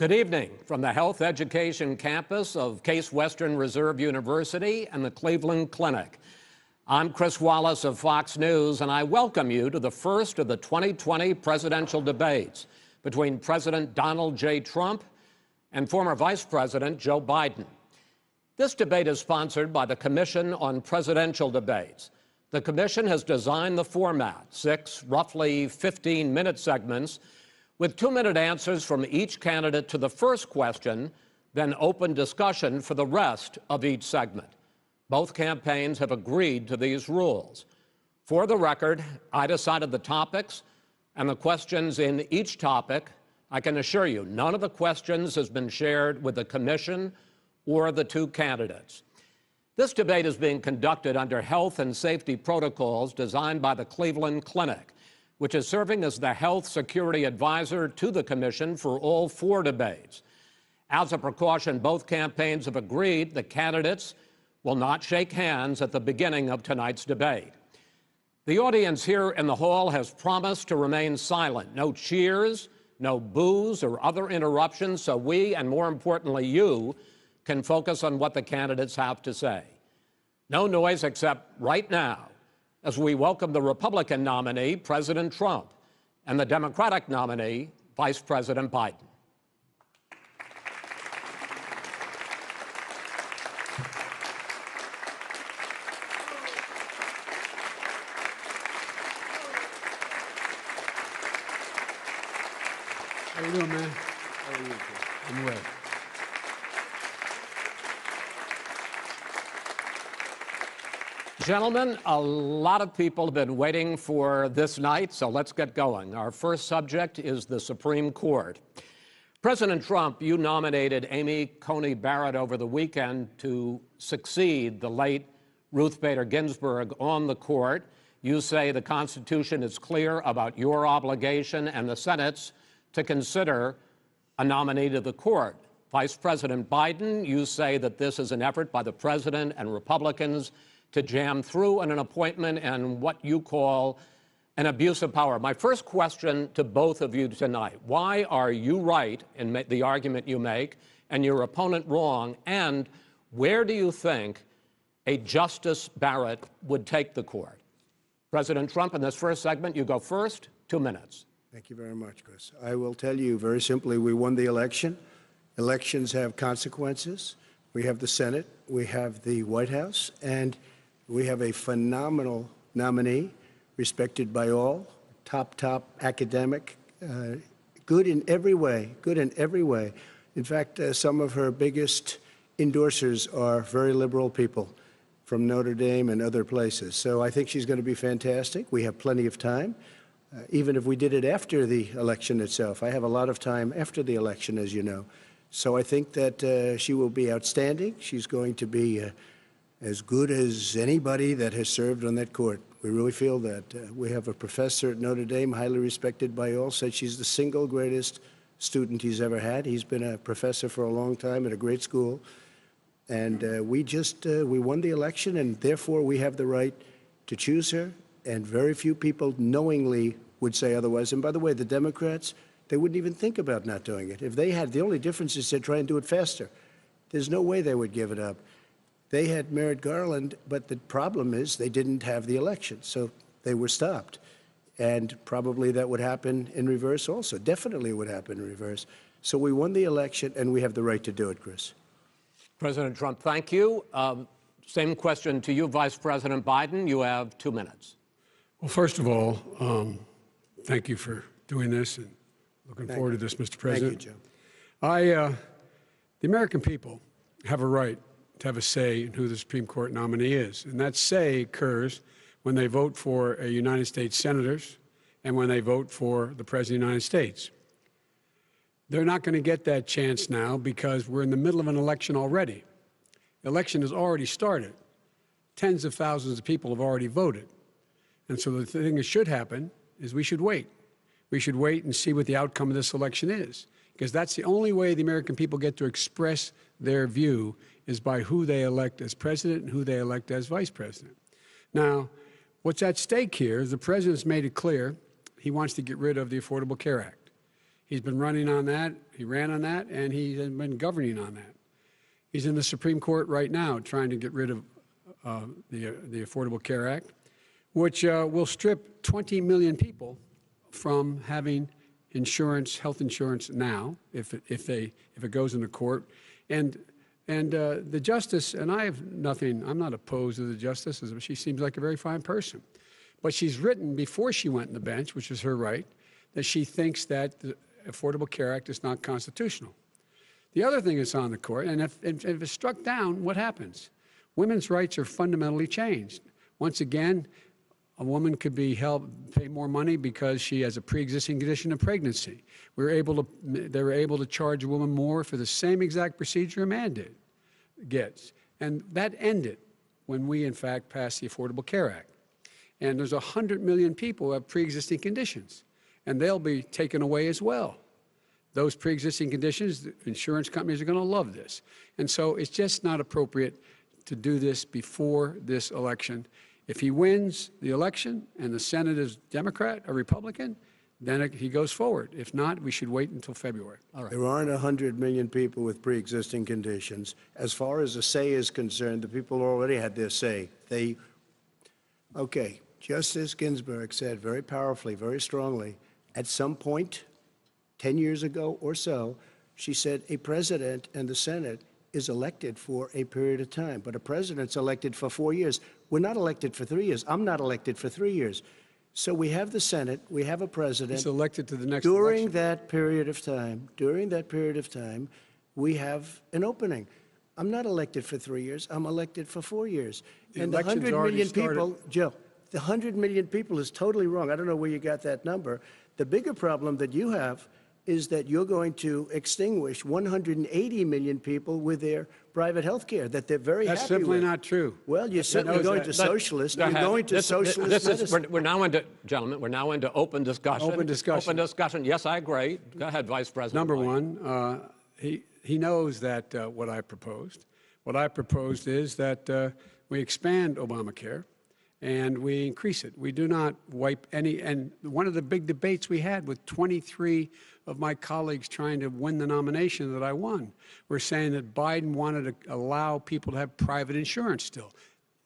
Good evening from the Health Education campus of Case Western Reserve University and the Cleveland Clinic. I'm Chris Wallace of Fox News, and I welcome you to the first of the 2020 presidential debates between President Donald J. Trump and former Vice President Joe Biden. This debate is sponsored by the Commission on Presidential Debates. The commission has designed the format, 6 roughly 15-minute segments, with 2-minute answers from each candidate to the first question, then open discussion for the rest of each segment. Both campaigns have agreed to these rules. For the record, I decided the topics and the questions in each topic. I can assure you, none of the questions has been shared with the commission or the two candidates. This debate is being conducted under health and safety protocols designed by the Cleveland Clinic, which is serving as the health security advisor to the commission for all 4 debates. As a precaution, both campaigns have agreed the candidates will not shake hands at the beginning of tonight's debate. The audience here in the hall has promised to remain silent. No cheers, no boos or other interruptions, so we, and more importantly you, can focus on what the candidates have to say. No noise except right now, as we welcome the Republican nominee, President Trump, and the Democratic nominee, Vice President Biden. How you doing, man? How are you? I'm well. Gentlemen, a lot of people have been waiting for this night, so let's get going. Our first subject is the Supreme Court. President Trump, you nominated Amy Coney Barrett over the weekend to succeed the late Ruth Bader Ginsburg on the court. You say the Constitution is clear about your obligation and the Senate's to consider a nominee to the court. Vice President Biden, you say that this is an effort by the president and Republicans to jam through an appointment and what you call an abuse of power. My first question to both of you tonight: why are you right in the argument you make and your opponent wrong? And where do you think a Justice Barrett would take the court? President Trump, in this first segment, you go first. 2 minutes. Thank you very much, Chris. I will tell you very simply, we won the election. Elections have consequences. We have the Senate, we have the White House, and we have a phenomenal nominee, respected by all, top academic, good in every way, In fact, some of her biggest endorsers are very liberal people from Notre Dame and other places. So I think she's going to be fantastic. We have plenty of time, even if we did it after the election itself. I have a lot of time after the election, as you know. So I think that she will be outstanding. She's going to be as good as anybody that has served on that court. We really feel that. We have a professor at Notre Dame, highly respected by all, said she's the single greatest student he's ever had. He's been a professor for a long time at a great school. And we won the election, and therefore we have the right to choose her. And very few people knowingly would say otherwise. And by the way, the Democrats, they wouldn't even think about not doing it. If they had, the only difference is they'd try and do it faster. There's no way they would give it up. They had Merrick Garland, but the problem is they didn't have the election, so they were stopped. And probably that would happen in reverse also. Definitely would happen in reverse. So we won the election, and we have the right to do it, Chris. President Trump, thank you. Same question to you, Vice President Biden. You have 2 minutes. Well, first of all, thank you for doing this, and looking forward to this, Mr. President. Thank you, Joe. The American people have a right to have a say in who the Supreme Court nominee is. And that say occurs when they vote for United States senators and when they vote for the President of the United States. They're not going to get that chance now because we're in the middle of an election already. The election has already started. Tens of thousands of people have already voted. And so the thing that should happen is we should wait. We should wait and see what the outcome of this election is, because that's the only way the American people get to express their view, is by who they elect as president and who they elect as vice president. Now, what's at stake here is the president's made it clear he wants to get rid of the Affordable Care Act. He's been running on that. He ran on that, and he's been governing on that. He's in the Supreme Court right now trying to get rid of the Affordable Care Act, which will strip 20 million people from having insurance, health insurance now, if it goes into court. And the justice, and I have nothing, I'm not opposed to the justice. She seems like a very fine person. But she's written before she went on the bench, which is her right, that she thinks that the Affordable Care Act is not constitutional. The other thing that's on the court, and if it's struck down, what happens? Women's rights are fundamentally changed. Once again, a woman could be pay more money because she has a pre-existing condition of pregnancy. They were able to charge a woman more for the same exact procedure a man gets. And that ended when we, in fact, passed the Affordable Care Act. And there's 100 million people who have pre-existing conditions, and they'll be taken away as well. Those pre-existing conditions, the insurance companies are going to love this. And so it's just not appropriate to do this before this election. If he wins the election and the Senate is Democrat or Republican, then he goes forward. If not, we should wait until February. All right. There aren't 100 million people with pre-existing conditions. As far as the say is concerned, the people already had their say. Okay, Justice Ginsburg said very powerfully, very strongly, at some point, 10 years ago or so, she said a president and the Senate is elected for a period of time, but a president's elected for 4 years. We're not elected for 3 years. I'm not elected for 3 years. So we have the Senate, we have a president. He's elected to the next during election. that period of time, we have an opening. I'm not elected for 3 years. I'm elected for 4 years. And the 100 million people, Joe, the 100 million people is totally wrong. I don't know where you got that number. The bigger problem that you have is that you're going to extinguish 180 million people with their private health care that they're very happy with. That's simply not true. Well, you're certainly going to socialist. You're going to socialist medicine. We're now into, gentlemen, we're now into open discussion. Open discussion. Open discussion. Yes, I agree. Go ahead, Vice President. Number Biden. one, he knows that what I proposed. What I proposed is that we expand Obamacare and we increase it. We do not wipe any, and one of the big debates we had with 23 of my colleagues trying to win the nomination that I won, were saying that Biden wanted to allow people to have private insurance still.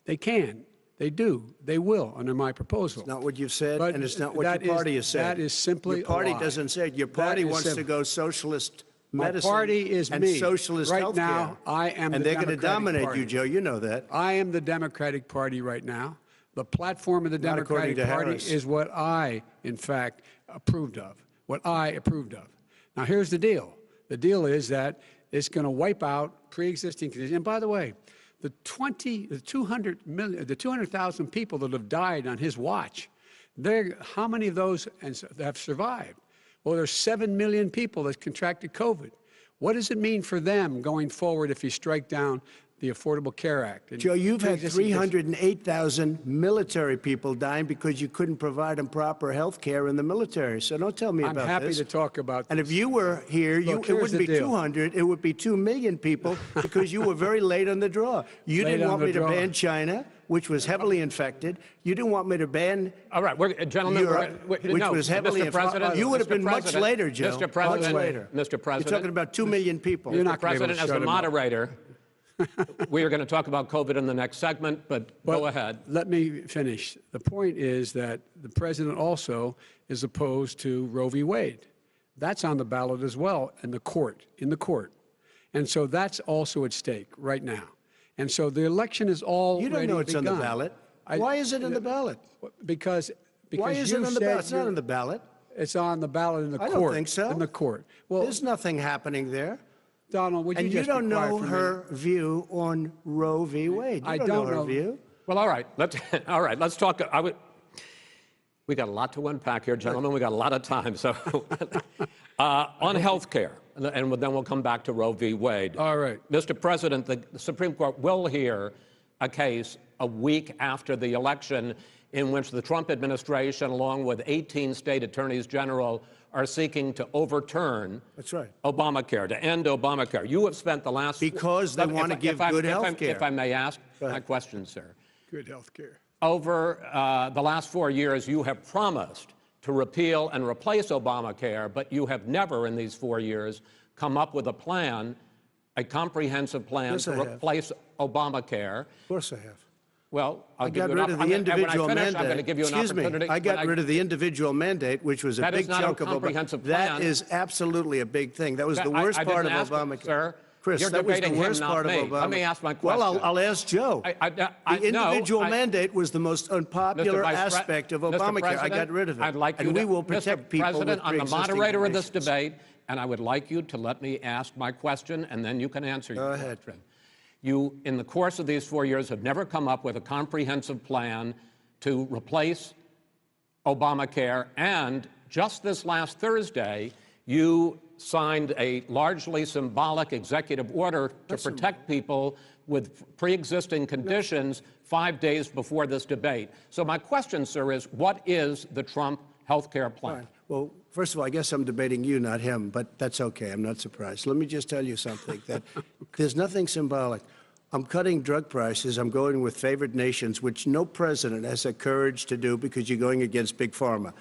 They can. They do. They will under my proposal. It's not what you've said, But and it's not what your party has said. That is simply your party a lie. doesn't say it. Your party wants to go socialist medicine. My party is and me. socialist right healthcare. now, I am and the they're going to Democratic dominate Party. you, Joe. You know that. I am the Democratic Party right now. The platform of the Not according Democratic to Party Harris. is what I, in fact, approved of. What I approved of. Now, here's the deal. The deal is that it's going to wipe out pre-existing conditions. And by the way, the 200,000 people that have died on his watch, how many of those have survived? Well, there's 7 million people that contracted COVID. What does it mean for them going forward if you strike down the Affordable Care Act? Joe, you've had 308,000 military people dying because you couldn't provide them proper health care in the military. So don't tell me about this. I'm happy to talk about this. And if you were here, Look, it wouldn't be here's the deal. 200, it would be 2 million people because you were very late on the draw. You Late didn't on want the me to draw. ban China, which was heavily infected. You didn't want me to ban All right, gentlemen, Europe, which was heavily Mr. President, You would have Mr. been much President, later, Joe. Mr. President, much later. Mr. President, You're talking about 2 million people. You're Mr. not gonna be able to President, as shut the him up. moderator, we are going to talk about COVID in the next segment, but go ahead. Let me finish. The point is that the president also is opposed to Roe v. Wade. That's on the ballot as well in the court. And so that's also at stake right now. And so the election is already You don't know it's begun. on the ballot. Why is it on the ballot? Because Why is you it on the said ballot? It's not you're- on the ballot. It's on the ballot in the I court. don't think so. In the court. Well, There's nothing happening there. Donald, would you And you just be don't quiet know for a her minute? view on Roe v. Wade. You I don't don't know her know. view. Well, all right, let's talk. We got a lot to unpack here, gentlemen. We got a lot of time. So, on health care, and then we'll come back to Roe v. Wade. All right. Mr. President, the Supreme Court will hear a case a week after the election in which the Trump administration, along with 18 state attorneys general, are seeking to overturn That's right. Obamacare, to end Obamacare. You have spent the last... Because they want to give good health care. If I may ask my question, sir. Good health care. Over the last 4 years, you have promised to repeal and replace Obamacare, but you have never in these 4 years come up with a plan, a comprehensive plan Yes, to I have. replace Obamacare. Of course I have. Well, I got rid of the individual mandate. I'm going to give you an Excuse opportunity. me. I got rid of the individual mandate, which was a That is big not a chunk of comprehensive Obamacare. plan. That is absolutely a big thing. That was the worst I part of didn't ask Obamacare. Sir, Chris, you're that was the debating him, worst not part me. of Obamacare. Let me ask my question. Well, I'll ask Joe. The individual mandate was the most unpopular aspect of Obamacare. I got rid of it. I'd like you and to, we will protect Mr. people President, with I'm the pre-existing moderator of this conditions. debate, and I would like you to let me ask my question, and then you can answer your ahead. question. You, in the course of these 4 years, have never come up with a comprehensive plan to replace Obamacare, and just this last Thursday, you signed a largely symbolic executive order to protect people with pre-existing conditions 5 days before this debate. So my question, sir, is what is the Trump health care plan? Fine. Well, first of all, I guess I'm debating you, not him, but that's okay. I'm not surprised. Let me just tell you something, that there's nothing symbolic. I'm cutting drug prices. I'm going with favored nations, which no president has the courage to do because you're going against Big Pharma.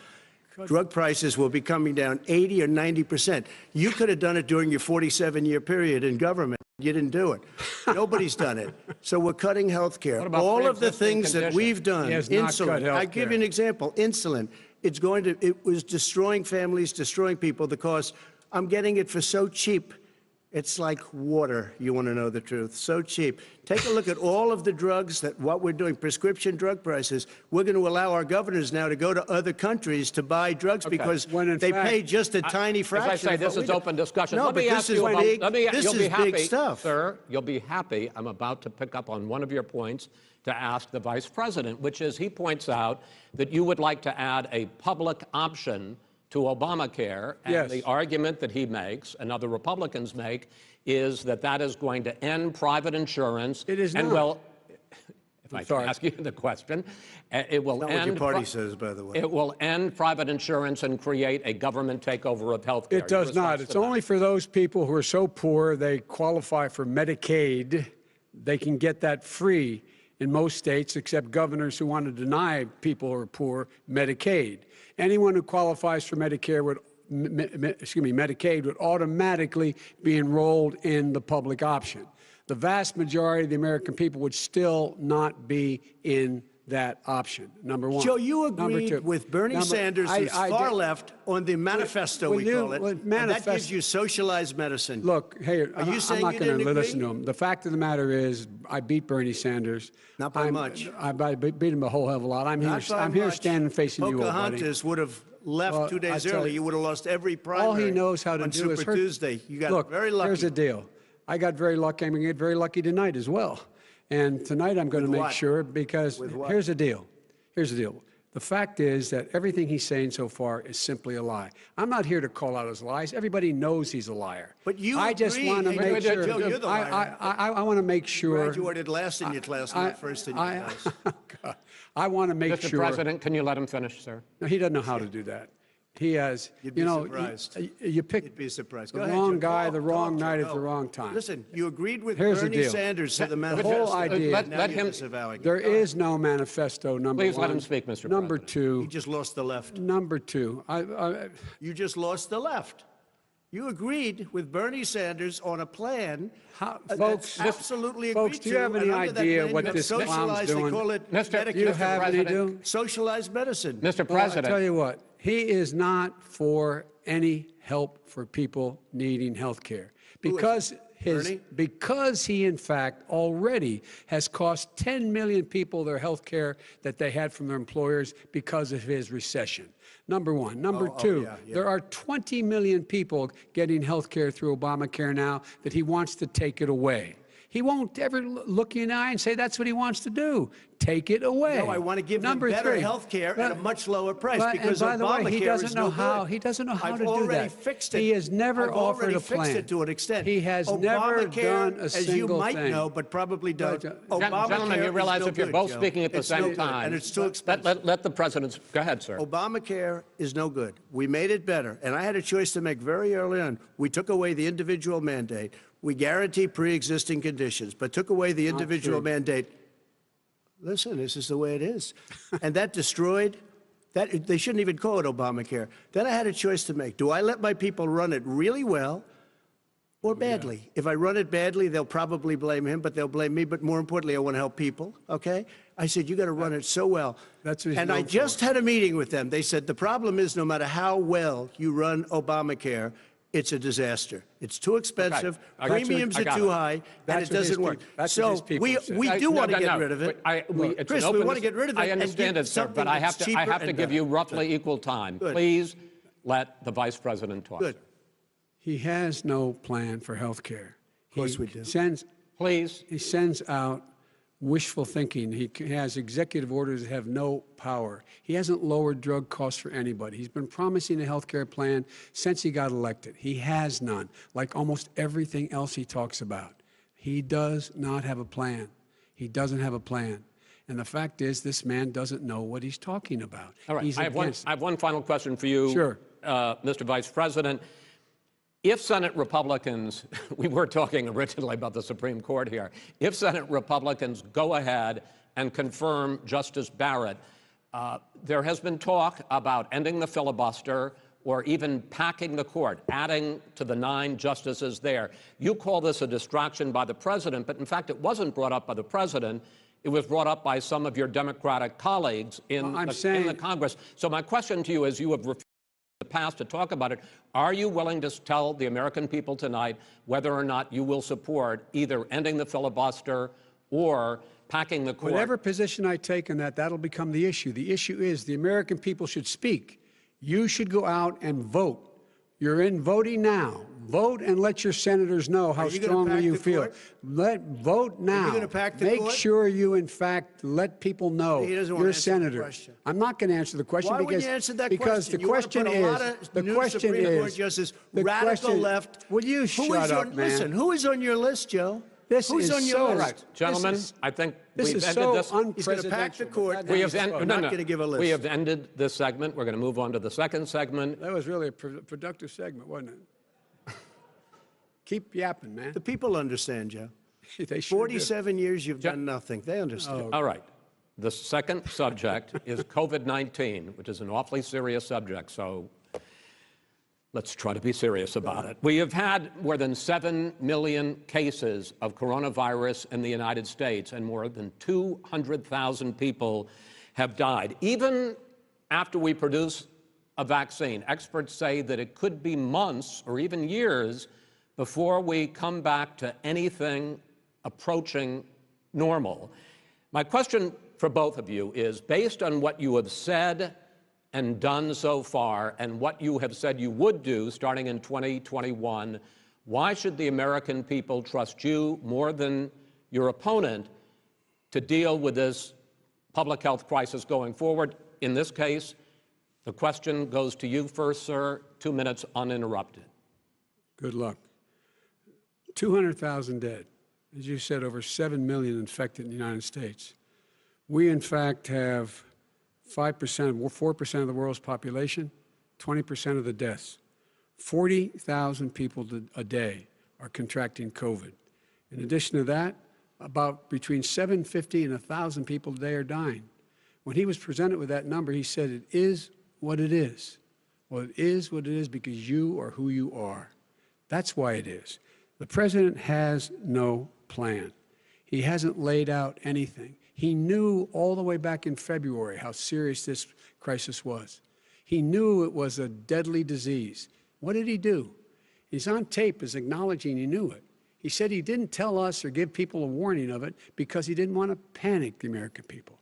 Drug prices will be coming down 80 or 90%. You could have done it during your 47-year period in government. You didn't do it. Nobody's done it. So we're cutting health care. What about All of the pre-existing things that conditions? we've done, He has not cut insulin. I healthcare. give you an example. Insulin. It was destroying families, destroying people. The cost. I'm getting it for so cheap. It's like water, you want to know the truth. So cheap. Take a look at all of the drugs what we're doing, prescription drug prices. We're going to allow our governors now to go to other countries to buy drugs because When in they fact- pay just a tiny fraction. As I say, of this what is we do. open discussion. No, Let but me this ask is you about, big, you'll this be is happy, big stuff. sir, you'll be happy. I'm about to pick up on one of your points to ask the Vice President, which is he points out that you would like to add a public option to Obamacare, and Yes. the argument that he makes and other Republicans make is that that is going to end private insurance. It is and not. will, if I can sorry. ask you the question, it will Not end what your party says, by the way. it will end private insurance and create a government takeover of health care. It does not. It's only for those people who are so poor they qualify for Medicaid. They can get that free in most states, except governors who want to deny people who are poor Medicaid. Anyone who qualifies for Medicare would, Medicaid would automatically be enrolled in the public option. The vast majority of the American people would still not be in that option, number one. Joe, you Number two. agreed with Bernie Sanders, who's far did- left, on the manifesto, When we you- call it. when And that gives manifest- you socialized medicine. Look, hey, Are you I'm saying not you going to didn't listen agree? to him. The fact of the matter is, I beat Bernie Sanders. Not by much. I beat him a whole hell of a lot. I'm Not by here much. standing facing you, old buddy. Pocahontas would have left Well, 2 days I tell early. you, You would have lost every primary. All he knows how to on do Super is hurt. Tuesday. You got Look, very lucky. here's the deal. I got very lucky. I'm going to get very lucky tonight as well. And tonight I'm going to With make what? sure, because With what? here's the deal. Here's the deal. The fact is that everything he's saying so far is simply a lie. I'm not here to call out his lies. Everybody knows he's a liar. But you I just agree, want to and make Joe, sure. you're the liar. I want to make sure. Graduated last in your class, not first in your class. I want to make Mr. sure. President, can you let him finish, sir? No, he doesn't know how to do that. He has, You'd be you know, surprised. you pick You'd be surprised. the Go ahead, wrong Joe. guy, Talk, the wrong talk, night Joe. at the wrong time. Listen, you agreed with Here's the Bernie deal. Sanders to the The manifesto. whole idea. let Now you're him- disavowing it. There is no manifesto, number Please one. let him speak, Mr. Number President. two. You just lost the left. Number two. You just lost the left. You agreed with Bernie Sanders on a plan Folks, that's absolutely agreed folks, do you have to, any and under that idea plan, what you have this clown's socialized, doing? They call it Mr. Medicare. Do you have any President. do? Socialized medicine. Mr. Well, President, I tell you what, he is not for any help for people needing health care because Bernie? because he in fact already has cost 10 million people their health care that they had from their employers because of his recession. Number one. Number two, yeah. there are 20 million people getting health care through Obamacare now that he wants to take it away. He won't ever look you in the eye and say that's what he wants to do. Take it away. No, I want to give them Number better three. health care at a much lower price But- because and by the way, Obamacare he doesn't is know no how. good. He doesn't know how I've to do already that. fixed it. He has never I've offered already a fixed plan. it to an extent. He has never Obamacare, done a as you single might thing. know, but probably don't. Gen- gentlemen, you is realize no if you're good, both Joe. speaking at the It's no same good, time, and it's too expensive. let the president go ahead, sir. Obamacare is no good. We made it better. And I had a choice to make very early on. We took away the individual mandate. We guarantee pre-existing conditions, but took away the individual true. mandate. Listen, this is the way it is. And that destroyed That they shouldn't even call it Obamacare. Then I had a choice to make. Do I let my people run it really well or badly? If I run it badly, they'll probably blame him, but they'll blame me. But more importantly, I want to help people, okay? I said, you got to run it so well. That's what he's and I known just for. had a meeting with them. They said the problem is no matter how well you run Obamacare, it's a disaster. It's too expensive, I got you. premiums I are got too it. high, and That's it what his doesn't work. peop- that's what his So people we said. do want to No, get no, rid of it. but it's Chris, an we open want to get rid of it. I and understand give it, sir, something but I have that's to. I cheaper have to and give you better. roughly equal time. Good. Please let the vice president talk. Good. He has no plan for health care. Of course we do. Please. He sends out wishful thinking. He has executive orders that have no power. He hasn't lowered drug costs for anybody. He's been promising a health care plan since he got elected. He has none, like almost everything else he talks about. He does not have a plan. He doesn't have a plan. And the fact is, this man doesn't know what he's talking about. All right. He's I have against one final question for you, Sure. Mr. Vice President. If Senate Republicans, we were talking originally about the Supreme Court here, if Senate Republicans go ahead and confirm Justice Barrett, there has been talk about ending the filibuster or even packing the court, adding to the 9 justices there. You call this a distraction by the president, but in fact, it wasn't brought up by the president. It was brought up by some of your Democratic colleagues in the Congress. So my question to you is, you have refused in the past to talk about it. Are you willing to tell the American people tonight whether or not you will support either ending the filibuster or packing the court? Whatever position I take on that, that'll become the issue. The issue is the American people should speak. You should go out and vote. You're in voting now. Vote and let your senators know how strongly you feel. Vote now. Are you going to pack the Make court? sure you, in fact, let people know He doesn't want you're a to answer the senator. question. I'm not going to answer the question Why because wouldn't you answer that because question? the question you want to put a is lot of the new question Supreme Court is justice, the radical question, left. Will you shut up, man? Listen, who is on your list, Joe? This Who's is on your so list? Right, gentlemen, I think This we've is ended so this. He's going to pack the unprecedented. court. We have We're ended. not going to give a list. We have ended this segment. We're going to move on to the second segment. That was really a productive segment, wasn't it? Keep yapping, man. The people understand, Joe. They sure do. 47 years you've done nothing. They understand. All right. The second subject is COVID-19, which is an awfully serious subject, so let's try to be serious about it. We have had more than 7 million cases of coronavirus in the United States, and more than 200,000 people have died. Even after we produce a vaccine, experts say that it could be months or even years before we come back to anything approaching normal. My question for both of you is, based on what you have said and done so far and what you have said you would do starting in 2021, why should the American people trust you more than your opponent to deal with this public health crisis going forward? In this case, the question goes to you first, sir. 2 minutes uninterrupted. Good luck. 200,000 dead. As you said, over 7 million infected in the United States. We, in fact, have 5%, 4% of the world's population, 20% of the deaths. 40,000 people a day are contracting COVID. In addition to that, about between 750 and 1,000 people a day are dying. When he was presented with that number, he said, it is what it is. Well, it is what it is because you are who you are. That's why it is. The president has no plan. He hasn't laid out anything. He knew all the way back in February how serious this crisis was. He knew it was a deadly disease. What did he do? He's on tape as acknowledging he knew it. He said he didn't tell us or give people a warning of it because he didn't want to panic the American people.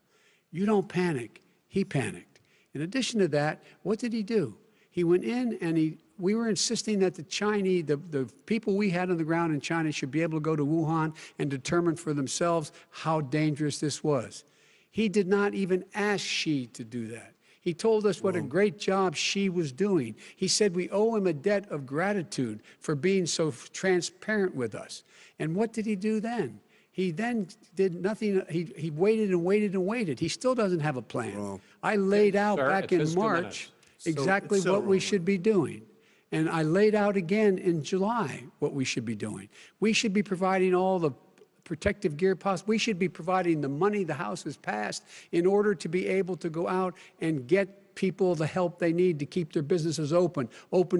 You don't panic. He panicked. In addition to that, what did he do? He went in and we were insisting that the Chinese, the people we had on the ground in China should be able to go to Wuhan and determine for themselves how dangerous this was. He did not even ask Xi to do that. He told us what a great job Xi was doing. He said we owe him a debt of gratitude for being so transparent with us. And what did he do then? He then did nothing. He waited and waited and waited. He still doesn't have a plan. I laid out Sir, back it's in just 2 March minutes. exactly it's so what we wrong. should be doing. And I laid out again in July what we should be doing. We should be providing all the protective gear possible. We should be providing the money the House has passed in order to be able to go out and get people the help they need to keep their businesses open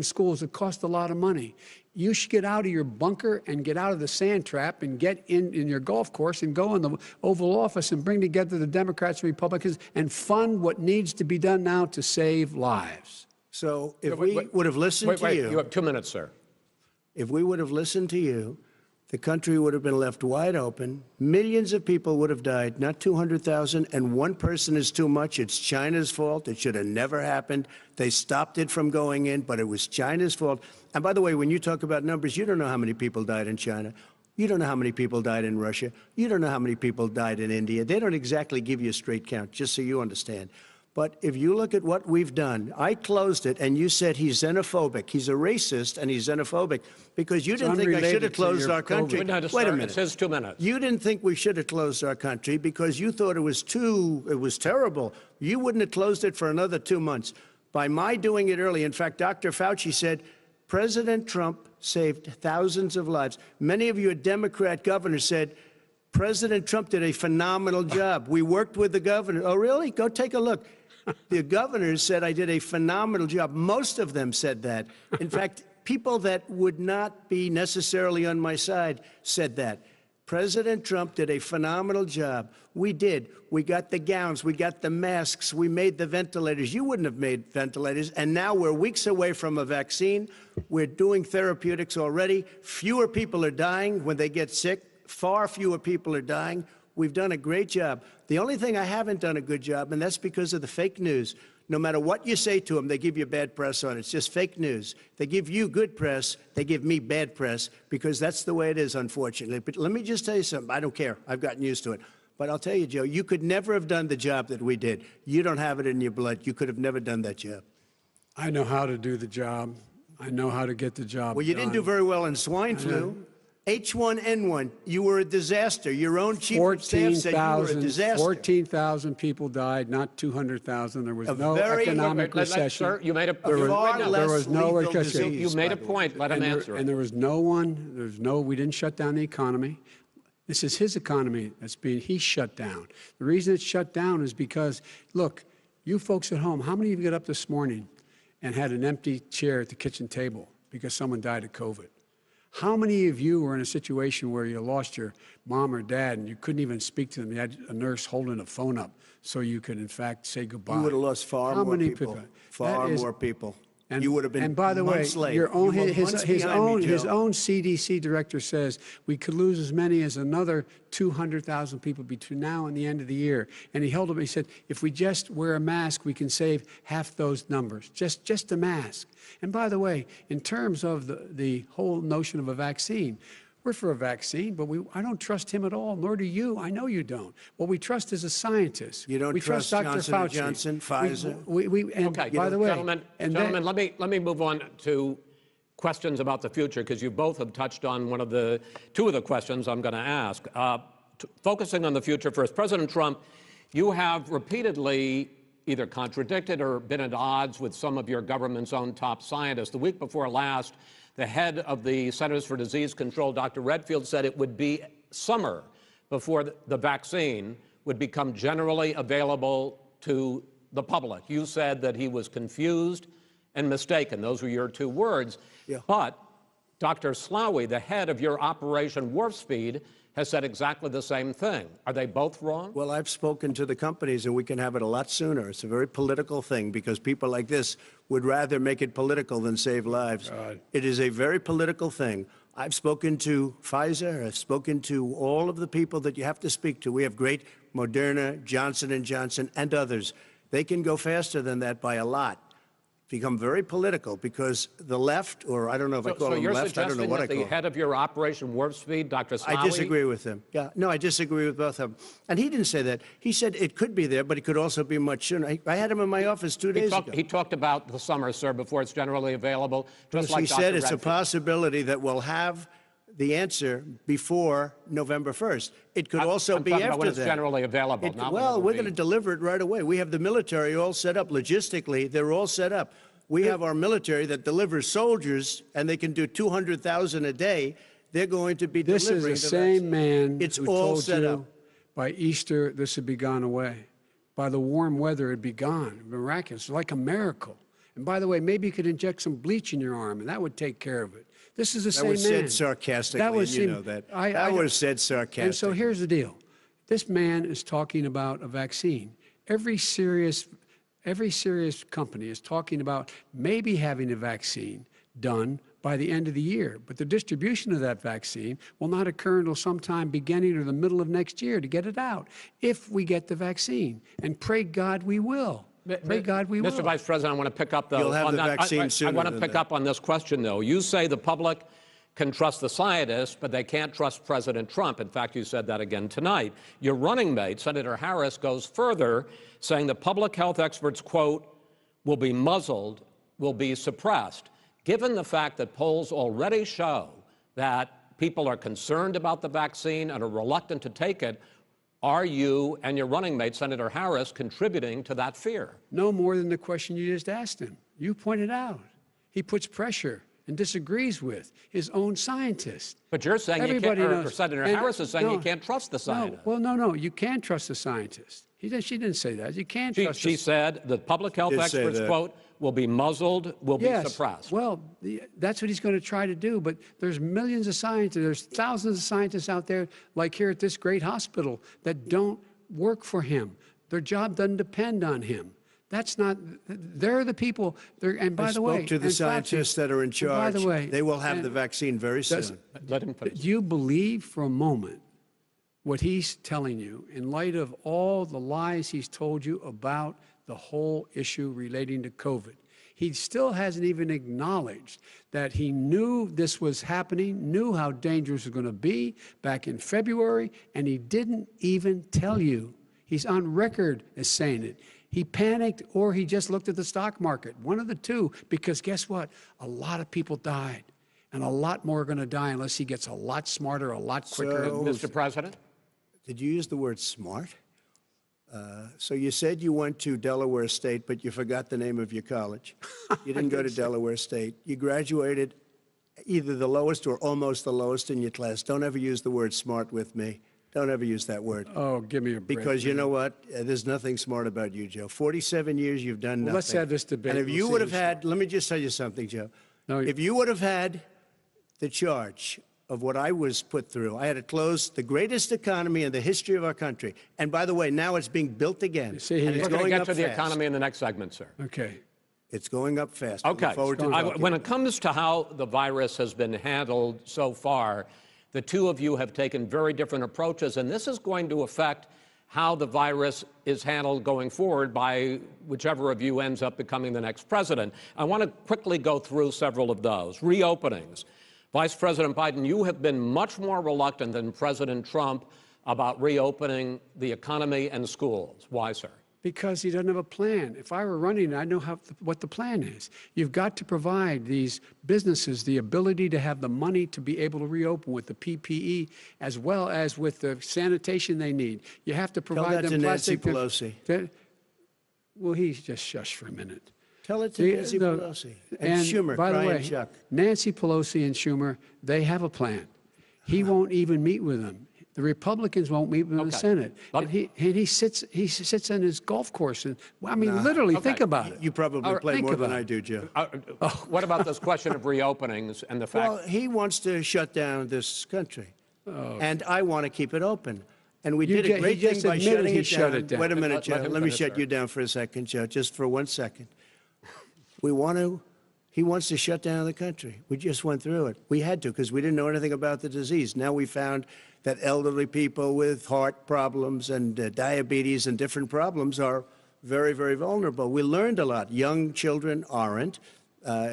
schools that cost a lot of money. You should get out of your bunker and get out of the sand trap and get in your golf course and go in the Oval Office and bring together the Democrats and Republicans and fund what needs to be done now to save lives. So if we would have listened to you. You have 2 minutes, sir. If we would have listened to you, the country would have been left wide open. Millions of people would have died, not 200,000, and one person is too much. It's China's fault. It should have never happened. They stopped it from going in, but it was China's fault. And by the way, when you talk about numbers, you don't know how many people died in China. You don't know how many people died in Russia. You don't know how many people died in India. They don't exactly give you a straight count, just so you understand. But if you look at what we've done, I closed it, and you said he's xenophobic. He's a racist, and he's xenophobic because you didn't think I should have closed our country. No, Wait a minute. It says 2 minutes. You didn't think we should have closed our country because you thought it was terrible. You wouldn't have closed it for another 2 months. By my doing it early, in fact, Dr. Fauci said, President Trump saved thousands of lives. Many of your Democrat governors said, President Trump did a phenomenal job. We worked with the governor. Oh, really? Go take a look. The governors said I did a phenomenal job. Most of them said that. In fact, people that would not be necessarily on my side said that. President Trump did a phenomenal job. We did. We got the gowns. We got the masks. We made the ventilators. You wouldn't have made ventilators. And now we're weeks away from a vaccine. We're doing therapeutics already. Fewer people are dying when they get sick. Far fewer people are dying. We've done a great job. The only thing I haven't done a good job, and that's because of the fake news. No matter what you say to them, they give you bad press on it. It's just fake news. They give you good press. They give me bad press because that's the way it is, unfortunately. But let me just tell you something. I don't care. I've gotten used to it. But I'll tell you, Joe, you could never have done the job that we did. You don't have it in your blood. You could have never done that job. I know how to do the job. I know how to get the job Well, you done. didn't do very well in swine flu. H1N1, you were a disaster. Your own chief of staff said you were a disaster. 14,000 people died, not 200,000. There was no very- economic recession. Sir, you made a There was right now, less there was no lethal recession. disease, You made a by the way. point. Let him answer. And there was we didn't shut down the economy. This is his economy he shut down. The reason it's shut down is because, look, you folks at home, how many of you got up this morning and had an empty chair at the kitchen table because someone died of COVID? How many of you were in a situation where you lost your mom or dad and you couldn't even speak to them? You had a nurse holding a phone up so you could, in fact, say goodbye. You would have lost far How more many people. Far more people. And, You would have been and by the way, months late. your own, You were his months behind me, his Joe. own CDC director says we could lose as many as another 200,000 people between now and the end of the year. And he said, if we just wear a mask, we can save half those numbers, just a mask. And by the way, in terms of the whole notion of a vaccine, we're for a vaccine, but I don't trust him at all, nor do you. I know you don't. What we trust is a scientist. You don't we trust Dr. Johnson Fauci. & Johnson, Pfizer? And Okay, by the way, gentlemen, let me move on to questions about the future because you both have touched on two of the questions I'm going to ask. Focusing on the future first, President Trump, you have repeatedly either contradicted or been at odds with some of your government's own top scientists. The week before last, the head of the Centers for Disease Control, Dr. Redfield, said it would be summer before the vaccine would become generally available to the public. You said that he was confused and mistaken. Those were your two words. Yeah. But Dr. Slaoui, the head of your Operation Warp Speed, has said exactly the same thing. Are they both wrong? Well, I've spoken to the companies, and we can have it a lot sooner. It's a very political thing because people like this would rather make it political than save lives. It is a very political thing. I've spoken to Pfizer. I've spoken to all of the people that you have to speak to. We have great Moderna, Johnson & Johnson, and others. They can go faster than that by a lot. Become very political because the left, or I don't know if I call them left, I don't know what I call them. So you're suggesting that the head of your Operation Warp Speed, Dr. Slaoui... I disagree with him. Yeah, no, I disagree with both of them. And he didn't say that. He said it could be there, but it could also be much sooner. I had him in my office 2 days ago. He talked about the summer, sir, before it's generally available, just like He Dr. said it's a Redfield. possibility that we'll have the answer before November 1st. It could also I'm be talking after about when it's that. generally available, not when it Well, will we're be. going to deliver it right away. We have the military all set up. Logistically, they're all set up. We have our military that delivers soldiers, and they can do 200,000 a day. They're going to be delivering This is the same man It's who all told set you up. by Easter this would be gone away. by the warm weather, it'd be gone. Miraculous, like a miracle. And by the way, maybe you could inject some bleach in your arm, and that would take care of it. This is the same man. That was said sarcastically, That was and you know that. That was said sarcastically. And so here's the deal. This man is talking about a vaccine. Every serious company is talking about maybe having a vaccine done by the end of the year. But the distribution of that vaccine will not occur until sometime beginning or the middle of next year to get it out, if we get the vaccine. And pray God we will. Pray God we will. Mr. Vice President, I want to pick up, though. You'll have the vaccine sooner I want to than pick that. up on this question, though. You say the public can trust the scientists, but they can't trust President Trump. In fact, you said that again tonight. Your running mate, Senator Harris, goes further, saying the public health experts, quote, will be muzzled, will be suppressed. Given the fact that polls already show that people are concerned about the vaccine and are reluctant to take it, are you and your running mate, Senator Harris, contributing to that fear? No more than the question you just asked him. You pointed out. He puts pressure and disagrees with his own scientists. But you're saying Everybody you can't, knows. or Senator And Harris is saying no, you can't trust the scientists. No, you can trust the scientists. She didn't say that. You can't trust She said the public health did say experts, that. quote, will be muzzled, will be Yes. suppressed. Well, that's what he's going to try to do. But there's millions of scientists, there's thousands of scientists out there, like here at this great hospital, that don't work for him. Their job doesn't depend on him. That's not, they're the people, and by I the way. spoke to the and Fauci, scientists that are in charge. By the way. They will have the vaccine very soon. Let him finish. Do you believe for a moment what he's telling you in light of all the lies he's told you about the whole issue relating to COVID? He still hasn't even acknowledged that he knew this was happening, knew how dangerous it was going to be back in February, and he didn't even tell you. He's on record as saying it. He panicked or he just looked at the stock market, one of the two, because guess what? A lot of people died, and a lot more are going to die unless he gets a lot smarter, a lot quicker. So- Mr. President? Did you use the word smart? So you said you went to Delaware State, but you forgot the name of your college. You didn't go to Delaware State. You graduated either the lowest or almost the lowest in your class. Don't ever use the word smart with me. Don't ever use that word. Oh, give me a break. Because you know what? There's nothing smart about you, Joe. 47 years, you've done nothing. Let's have this debate. And if We'll you see would have who's had, let me just tell you something, Joe. No, If you would have had the charge of what I was put through, I had to close the greatest economy in the history of our country. And by the way, now it's being built again. see, and We're it's going to going get up to the fast. economy in the next segment, sir. Okay. It's going up fast. I Okay. look forward to I- talking when about it comes to how the virus has been handled so far, the two of you have taken very different approaches, and this is going to affect how the virus is handled going forward by whichever of you ends up becoming the next president. I want to quickly go through several of those. Reopenings. Vice President Biden, you have been much more reluctant than President Trump about reopening the economy and schools. Why, sir? Because he doesn't have a plan. If I were running, I know what the plan is. You've got to provide these businesses the ability to have the money to be able to reopen with the PPE as well as with the sanitation they need. You have to provide that them to Nancy plastic. Pelosi. Well, he's just shush for a minute. Tell it to Nancy Pelosi. And Schumer, by the Brian way, Chuck. Nancy Pelosi and Schumer, they have a plan. He won't even meet with them. The Republicans won't meet with him in the Okay. Senate. But- And he sits on his golf course. And I mean, literally, think about it. You probably All right, play think more than about I it. do, Joe. What about this question of reopenings and the fact? Well, he wants to shut down this country. And I want to keep it open. And we did he a great thing just by admitted shutting he it shut down. it down. Wait a minute, Let Joe. him Let me finish, shut sir. you down for a second, Joe, just for 1 second. He wants to shut down the country. We just went through it. We had to because we didn't know anything about the disease. Now we found that elderly people with heart problems and diabetes and different problems are very, very vulnerable. We learned a lot. Young children aren't.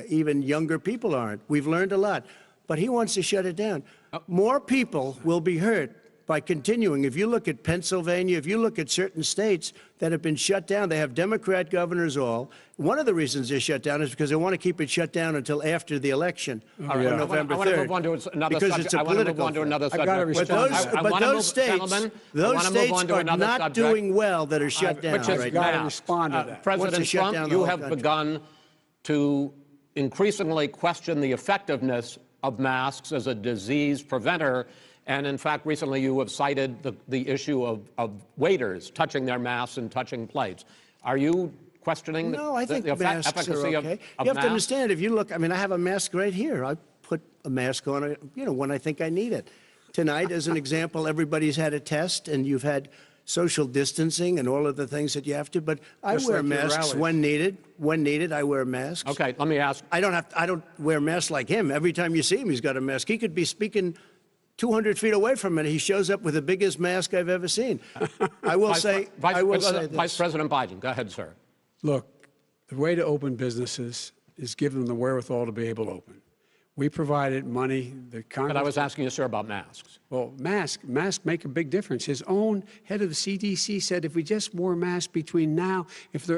Even younger people aren't. We've learned a lot. But he wants to shut it down. More people will be hurt by continuing. If you look at Pennsylvania, if you look at certain states that have been shut down, they have Democrat governors all. One of the reasons they're shut down is because they want to keep it shut down until after the election on November 3rd. I want to move on to another because subject. it's a I want to move political on to thing. another I've subject. got to But respond. those, I but want to those move, states, gentlemen, I those want to move states on to are another not subject. doing well that are shut down But you've right got to now. respond to that. Wants President to shut Trump, down the you whole have country. begun to increasingly question the effectiveness of masks as a disease preventer, And in fact, recently you have cited the issue of waiters touching their masks and touching plates. Are you questioning No, I think the masks efficacy are okay. of You have masks? to understand, if you look, I mean, I have a mask right here. I put a mask on, when I think I need it. Tonight, as an example, everybody's had a test, and you've had social distancing and all of the things that you have to. But I Just wear like your masks rallies. when needed. When needed, I wear masks. Okay, let me ask. I don't wear masks like him. Every time you see him, he's got a mask. He could be speaking 200 feet away from it. He shows up with the biggest mask I've ever seen. I will say this. Vice President Biden, go ahead, sir. Look, the way to open businesses is give them the wherewithal to be able to open. We provided money. The Congress. But I was asking you, sir, about masks. Well, masks make a big difference. His own head of the CDC said if we just wore masks between now,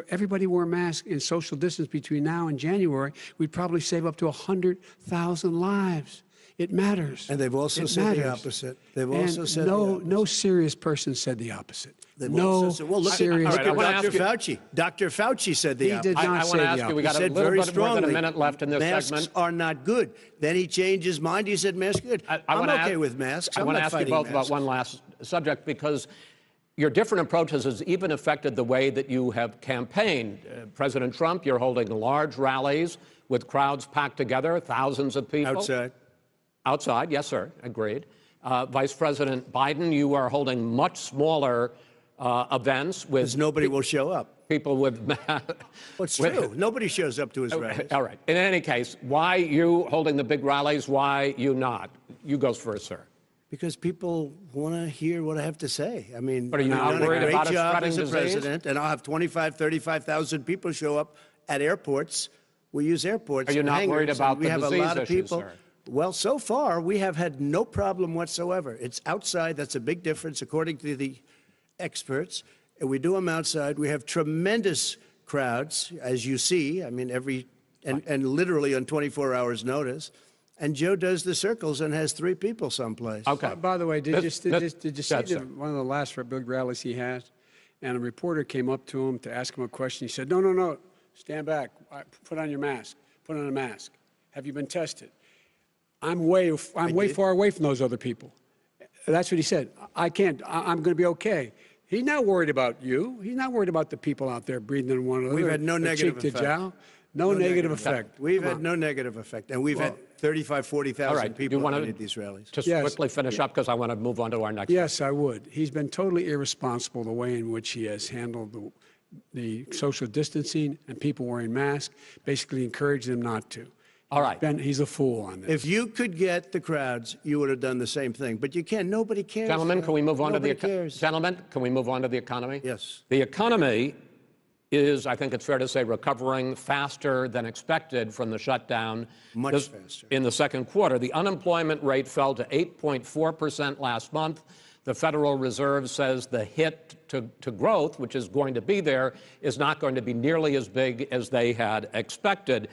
everybody wore masks in social distance between now and January, we'd probably save up to 100,000 lives. It matters. And they've also said the opposite. They've also said no serious person said the opposite. They've No also said, well, look serious at I wanna Dr. ask you- Fauci. Dr. Fauci said the He opposite. did not I want say to the ask you, we got opposite. a Said little very bit more than a strongly, minute left in this masks segment. are not good. Then he changed his mind. He said masks are good. I I'm wanna okay ask- with masks. I I'm want to not ask you fighting both about masks. one last subject, because your different approaches has even affected the way that you have campaigned. President Trump, you're holding large rallies with crowds packed together, thousands of people. Outside. Outside, yes, sir, agreed. Vice President Biden, you are holding much smaller events with Because nobody will show up. people with. Well, it's true. Nobody shows up to his rallies. All right. In any case, why you holding the big rallies? Why you not? You go first, sir. Because people want to hear what I have to say. I mean, But are you I've not done a worried great about it job spreading as a disease? president, and I'll have 35,000 people show up at airports. We use airports. Are you and not worried hangars, about and we the have a disease lot of issue, people. sir? Well, so far we have had no problem whatsoever. It's outside. That's a big difference, according to the experts. And we do them outside. We have tremendous crowds, as you see. I mean, and literally on 24 hours' notice. And Joe does the circles and has 3 people someplace. Okay. By the way, did you see Yes, sir. one of the last big rallies he had? And a reporter came up to him to ask him a question. He said, no, stand back. Put on your mask. Put on a mask. Have you been tested? I'm way far away from those other people. That's what he said. I can't. I'm going to be okay. He's not worried about you. He's not worried about the people out there breathing in one another. We've had no negative cheek to effect. jowl. No negative effect. We've Come had on. no negative effect. And we've had 35,000, 40,000 All right. people want at these rallies. Just Yes. quickly finish up, because I want to move on to our next. Yes, I would. He's been totally irresponsible the way in which he has handled the social distancing and people wearing masks, basically encouraged them not to. All right. He's a fool on this. If you could get the crowds, you would have done the same thing. But you can't. Nobody cares. Gentlemen, can we move on to the Nobody cares. Gentlemen, can we move on to the economy? Yes. The economy is, I think it's fair to say, recovering faster than expected from the shutdown. Much faster. In the second quarter, the unemployment rate fell to 8.4% last month. The Federal Reserve says the hit to growth, which is going to be there, is not going to be nearly as big as they had expected.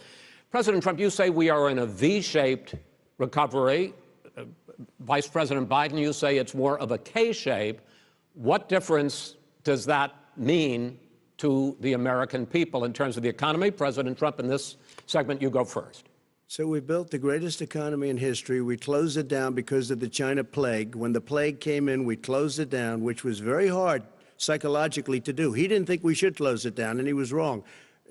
President Trump, you say we are in a V-shaped recovery. Vice President Biden, you say it's more of a K-shape. What difference does that mean to the American people in terms of the economy? President Trump, in this segment, you go first. So we built the greatest economy in history. We closed it down because of the China plague. When the plague came in, we closed it down, which was very hard psychologically to do. He didn't think we should close it down, and he was wrong.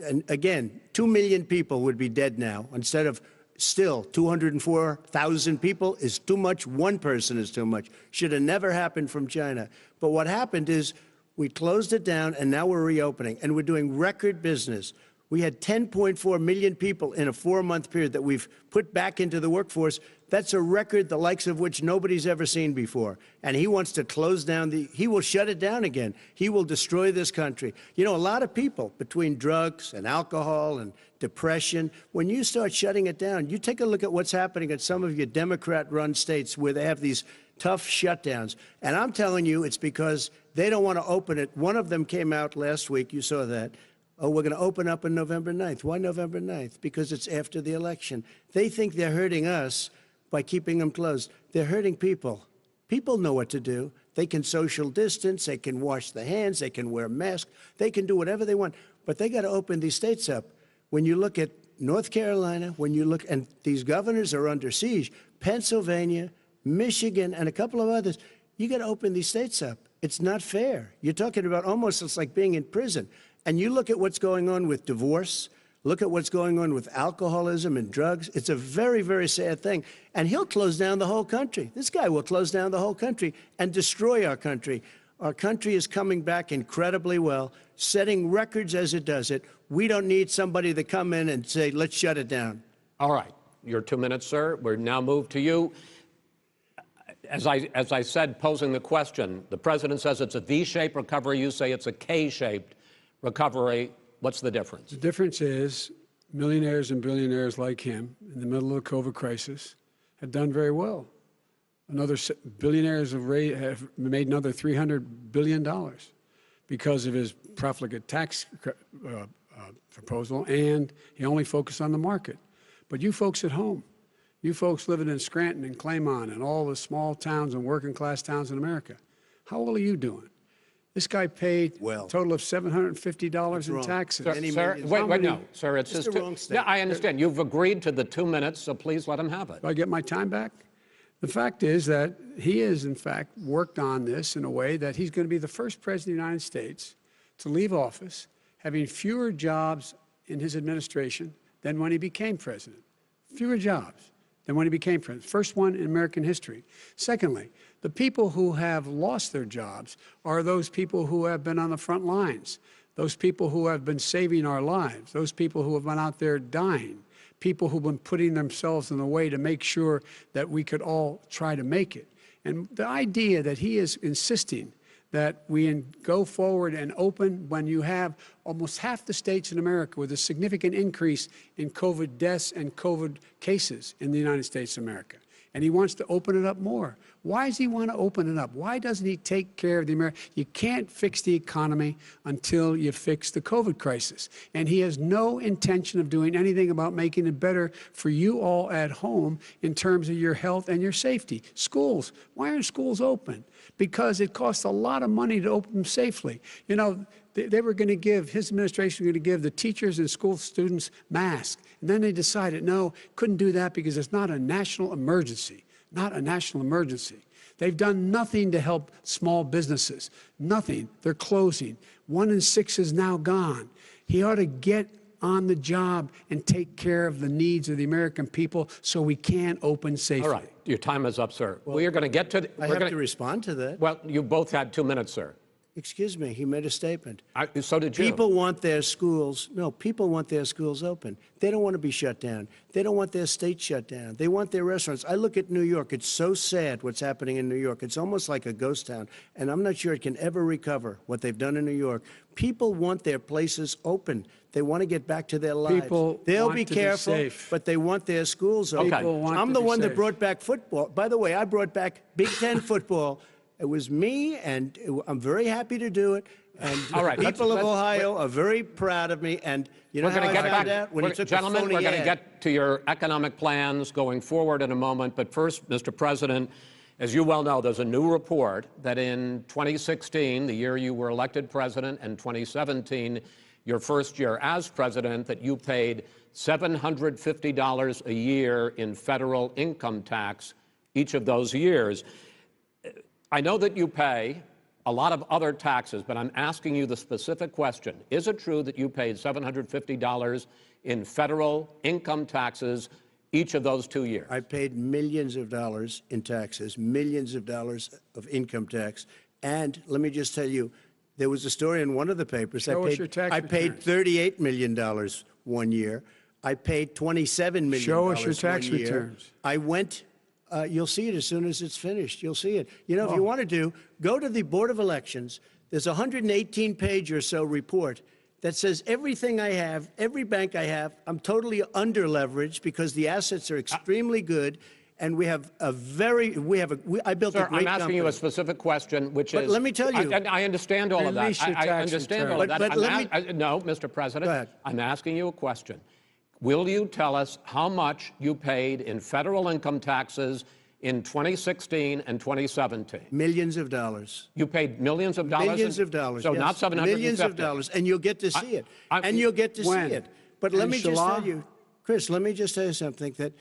And again, 2 million people would be dead now. Instead of still 204,000 people is too much. One person is too much. Should have never happened from China. But what happened is we closed it down, and now we're reopening, and we're doing record business. We had 10.4 million people in a 4-month period that we've put back into the workforce. That's a record the likes of which nobody's ever seen before. And he wants to close down he will shut it down again. He will destroy this country. You know, a lot of people, between drugs and alcohol and depression, when you start shutting it down, you take a look at what's happening at some of your Democrat-run states where they have these tough shutdowns. And I'm telling you, it's because they don't want to open it. One of them came out last week. You saw that. Oh, we're going to open up on November 9th. Why November 9th? Because it's after the election. They think they're hurting us by keeping them closed. They're hurting people. People know what to do. They can social distance. They can wash their hands. They can wear masks. They can do whatever they want. But they got to open these states up. When you look at North Carolina, when you look, and these governors are under siege, Pennsylvania, Michigan, and a couple of others. You got to open these states up. It's not fair. You're talking about almost it's like being in prison. And you look at what's going on with divorce, look at what's going on with alcoholism and drugs. It's a very, very sad thing. And he'll close down the whole country. This guy will close down the whole country and destroy our country. Our country is coming back incredibly well, setting records as it does it. We don't need somebody to come in and say, let's shut it down. All right. Your 2 minutes, sir. We're now moved to you. As I said, posing the question, the president says it's a V-shaped recovery. You say it's a K-shaped recovery. What's the difference? The difference is millionaires and billionaires like him in the middle of the COVID crisis have done very well. Billionaires have made another $300 billion because of his profligate tax proposal, and he only focused on the market. But you folks at home, you folks living in Scranton and Claymont and all the small towns and working class towns in America, how well are you doing? This guy paid a total of $750 in taxes. Sir, wait, no, sir, it's just wrong yeah, I understand. You've agreed to the 2 minutes, so please let him have it. Do I get my time back? The fact is that he has, in fact, worked on this in a way that he's going to be the first president of the United States to leave office having fewer jobs in his administration than when he became president. Fewer jobs than when he became president. First one in American history. Secondly, the people who have lost their jobs are those people who have been on the front lines, those people who have been saving our lives, those people who have been out there dying, people who've been putting themselves in the way to make sure that we could all try to make it. And the idea that he is insisting that we go forward and open when you have almost half the states in America with a significant increase in COVID deaths and COVID cases in the United States of America. And he wants to open it up more. Why does he want to open it up? Why doesn't he take care of the American? You can't fix the economy until you fix the COVID crisis. And he has no intention of doing anything about making it better for you all at home in terms of your health and your safety. Schools. Why aren't schools open? Because it costs a lot of money to open them safely. You know, they were going to give, his administration was going to give the teachers and school students masks. And then they decided, no, couldn't do that because it's not a national emergency. Not a national emergency. They've done nothing to help small businesses. Nothing. They're closing. 1 in 6 is now gone. He ought to get on the job and take care of the needs of the American people so we can open safely. All right. Your time is up, sir. Well, we are going to get to... I have to respond to that. Well, you both had 2 minutes, sir. Excuse me, he made a statement. So did you. People want their schools, people want their schools open. They don't want to be shut down. They don't want their state shut down. They want their restaurants. I look at New York. It's so sad what's happening in New York. It's almost like a ghost town, and I'm not sure it can ever recover what they've done in New York. People want their places open. They want to get back to their lives. They'll be careful, but they want their schools open. I'm the one that brought back football. By the way, I brought back Big Ten football. It was me, and I'm very happy to do it. And all right, people of Ohio are very proud of me. And you know how I found out? When he took a phony ad. Gentlemen, we're going to get to your economic plans going forward in a moment. But first, Mr. President, as you well know, there's a new report that in 2016, the year you were elected president, and 2017, your first year as president, that you paid $750 a year in federal income tax each of those years. I know that you pay a lot of other taxes, but I'm asking you the specific question. Is it true that you paid $750 in federal income taxes each of those 2 years? I paid millions of dollars in taxes, millions of dollars of income tax. And let me just tell you, there was a story in one of the papers. Show us your tax I paid $38 million 1 year. I paid $27 million. Show us your tax 1 year. returns. I went. You'll see it as soon as it's finished. You'll see it. You know, if you want to go to the Board of Elections. There's a 118-page or so report that says everything I have, every bank I have, I'm totally under-leveraged because the assets are extremely good, and we have a very, I built a great company. I'm asking you a specific question, which is... But let me tell you... I understand all of that. I understand all of that. No, Mr. President, Go ahead. I'm asking you a question. Will you tell us how much you paid in federal income taxes in 2016 and 2017? Millions of dollars. You paid millions of dollars? Millions of dollars, So yes. not 750? Millions of dollars, and you'll get to see it. And you'll get to see it. But let me just tell you, Chris, let me just tell you something, that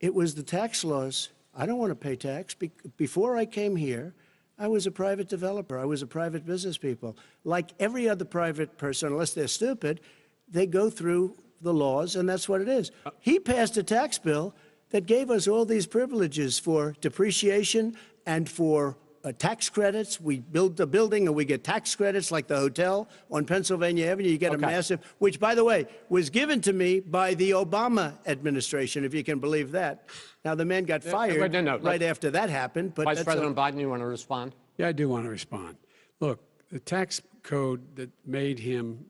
it was the tax laws I don't want to pay tax. Before I came here, I was a private developer. I was a private business people. Like every other private person, unless they're stupid, they go through the laws, and that's what it is. He passed a tax bill that gave us all these privileges for depreciation and for tax credits. We build the building and we get tax credits like the hotel on Pennsylvania Avenue. You get a massive, which, by the way, was given to me by the Obama administration, if you can believe that. Now, the man got fired right after that happened. But Vice President Biden, you want to respond? Yeah, I do want to respond. Look, the tax code that made him,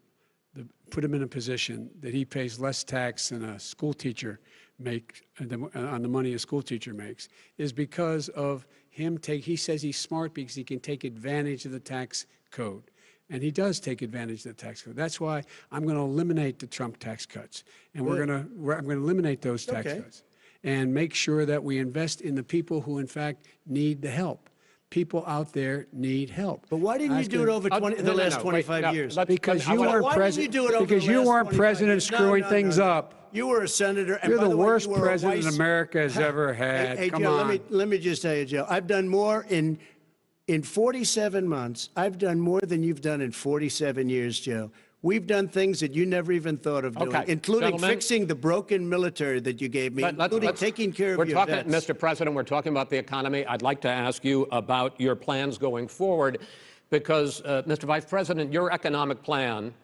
put him in a position that he pays less tax than a school teacher makes on the money a school teacher makes is because of him he says he's smart because he can take advantage of the tax code. And he does take advantage of the tax code. That's why I'm going to eliminate the Trump tax cuts. And I'm going to eliminate those tax cuts and make sure that we invest in the people who, in fact, need the help. People out there need help. But why didn't you do it over the last 25 years? Because you weren't president. Because you weren't president screwing things up. You were a senator. And You're by the way, worst you were president America has ever had. Hey, Come Joe, on. let me just tell you, Joe, I've done more in 47 months. I've done more than you've done in 47 years, Joe. We've done things that you never even thought of doing, including fixing the broken military that you gave me, including taking care of your vets. Mr. President, we're talking about the economy. I'd like to ask you about your plans going forward because, Mr. Vice President, your economic plan,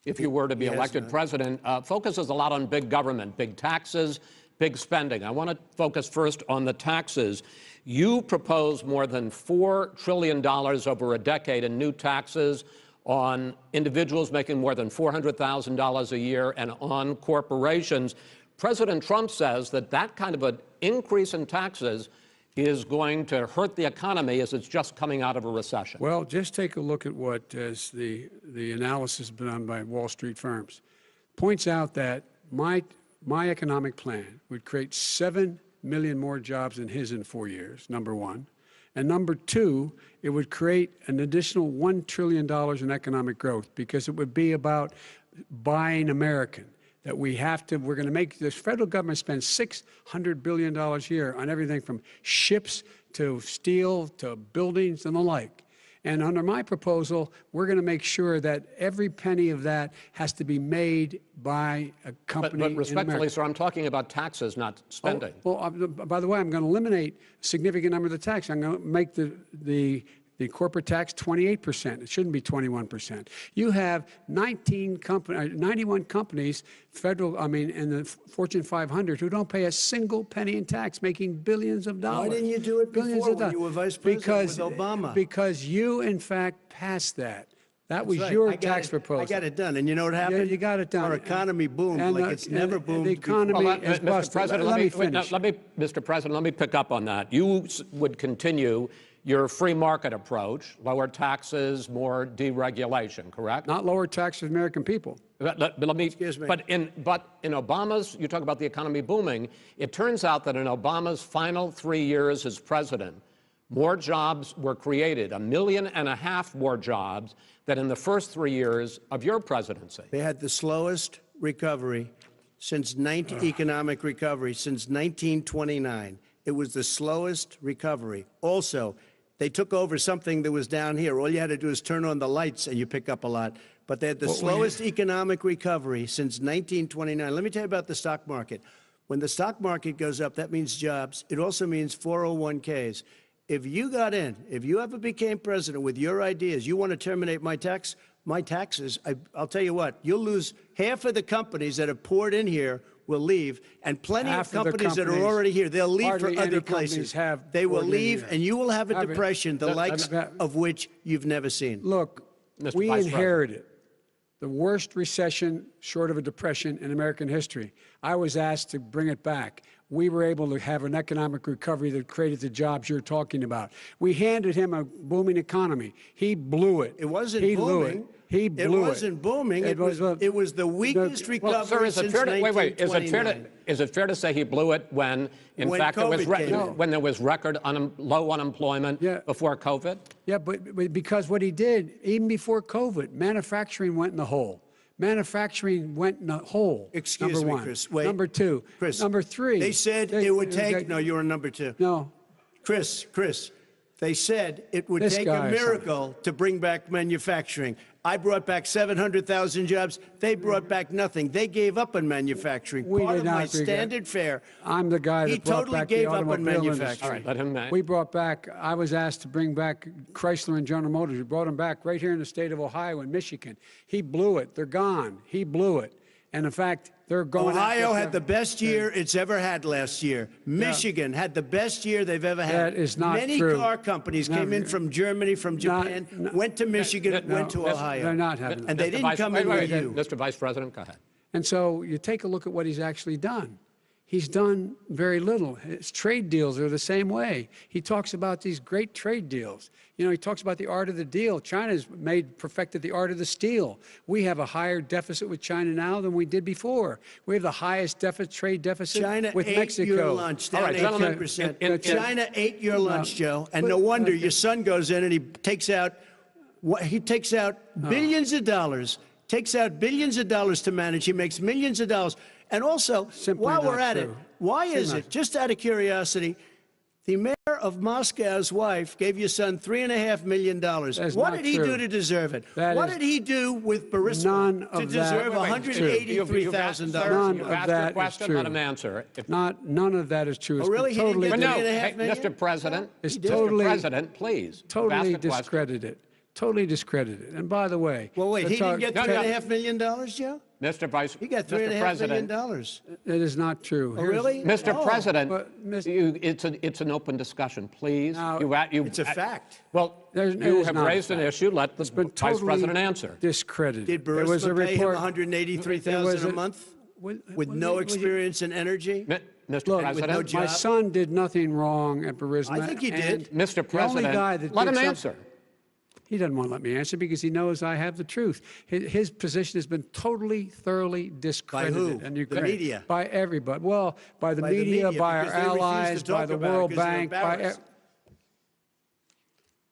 if you were to be elected president, focuses a lot on big government, big taxes, big spending. I want to focus first on the taxes. You propose more than $4 trillion over a decade in new taxes on individuals making more than $400,000 a year and on corporations. President Trump says that that kind of an increase in taxes is going to hurt the economy as it's just coming out of a recession. Well, just take a look at what the analysis done by Wall Street firms points out that my economic plan would create 7 million more jobs than his in 4 years, number one. And number two, it would create an additional $1 trillion in economic growth because it would be about buying American. That we're going to make this federal government spend $600 billion a year on everything from ships to steel to buildings and the like. And under my proposal, we're going to make sure that every penny of that has to be made by a company. But respectfully, sir, I'm talking about taxes, not spending. By the way, I'm going to eliminate a significant number of the tax. I'm going to make the corporate tax 28%. It shouldn't be 21%. You have 91 companies, in the Fortune 500, who don't pay a single penny in tax, making billions of dollars. Why didn't you do it before when you were vice president with Obama? Because you, in fact, passed that. That was your tax proposal. I got it done. And you know what happened? Yeah, you got it done. Our economy boomed like it's never boomed The economy is busted. Mr. President, let me pick up on that. You would continue your free market approach, lower taxes, more deregulation, correct? Not lower taxes for American people. But in Obama's, you talk about the economy booming, it turns out that in Obama's final 3 years as president, more jobs were created, 1.5 million more jobs than in the first 3 years of your presidency. They had the slowest recovery economic recovery since 1929. It was the slowest recovery. Also, they took over something that was down here. All you had to do is turn on the lights and you pick up a lot. But they had the slowest economic recovery since 1929. Let me tell you about the stock market. When the stock market goes up, that means jobs. It also means 401ks. If you got in, if you ever became president with your ideas, you want to terminate my taxes, I'll tell you what, you'll lose half of the companies that have poured in here will leave, and plenty of companies that are already here, they'll leave for other places. They will leave, and you will have a depression, the likes of which you've never seen. Look, we inherited the worst recession short of a depression in American history. I was asked to bring it back. We were able to have an economic recovery that created the jobs you're talking about. We handed him a booming economy. He blew it. It wasn't booming. He blew it. It wasn't booming. It was the weakest recovery since 1929. Is it fair to say he blew it when fact, when there was record low unemployment before COVID? Yeah, but because what he did, even before COVID, manufacturing went in the hole. Manufacturing went in a hole. Excuse number me, one. Chris. Wait. Number two. Chris. Number three. They said it would take. No, you were number two. No. Chris. They said it would This take guy a is miracle to bring back manufacturing. I brought back 700,000 jobs. They brought back nothing. They gave up on manufacturing. We Part did of not my agree. standard fare. I'm the guy that He brought totally back gave the up on automobile manufacturing. industry. All right, let him back. We brought back, I was asked to bring back Chrysler and General Motors. We brought them back right here in the state of Ohio and Michigan. He blew it. They're gone. He blew it. And in fact, they're going Ohio after- had the best year it's ever had last year. Michigan had the best year they've ever had. That is not Many true. car companies came in from Germany, from Japan, went to Michigan, went to Ohio. They're not having And that. they didn't come in with you. Mr. Vice President, go ahead. And so you take a look at what he's actually done. He's done very little. His trade deals are the same way. He talks about these great trade deals. You know, he talks about the art of the deal. China's perfected the art of the steal. We have a higher deficit with China now than we did before. We have the highest trade deficit China with ate Mexico. your lunch, down All right, gentlemen, 18%. China ate your lunch, Joe. And no wonder your son goes in and he takes out billions of dollars, to manage. He makes millions of dollars. And also, Simply while we're not at it, true. why is it, just out of curiosity, the mayor of Moscow's wife gave your son $3.5 million. That's What not did he true. do to deserve it? That What is did he do with Burisma none to of that deserve is true. $183,000? None You've of asked that your is question, true. let him answer. None of that is true. It's Oh, really? He didn't totally, get But no, $3.5 hey, million? Mr. President, It's Mr. totally- President, please. You've totally asked the question. discredited. Totally discredited. And by the way, Well, wait, let's he didn't talk- get No, no. $3.5 million, Joe? Mr. Vice, He got Mr. $3.5 million. President, It is not true. Oh, really? Mr. Oh. President, But, Mr. it's an open discussion, please. Now, It's a fact. Well, It you is have not a raised an fact. cer let the It's been Vice totally President answer. discredited. Did There was a Burisma pay him report. $183,000 a month with no experience in energy? Mr. Look, President, no my job? son did nothing wrong at Burisma. I think he and did. Mr. the only President, guy that let did him something- answer. He doesn't want to let me answer because he knows I have the truth. His position has been totally, thoroughly discredited. who? And The media? By everybody. Well, by the By the media, media, by our because they refuse to allies, by talk the about it World because they're Bank, embarrassed.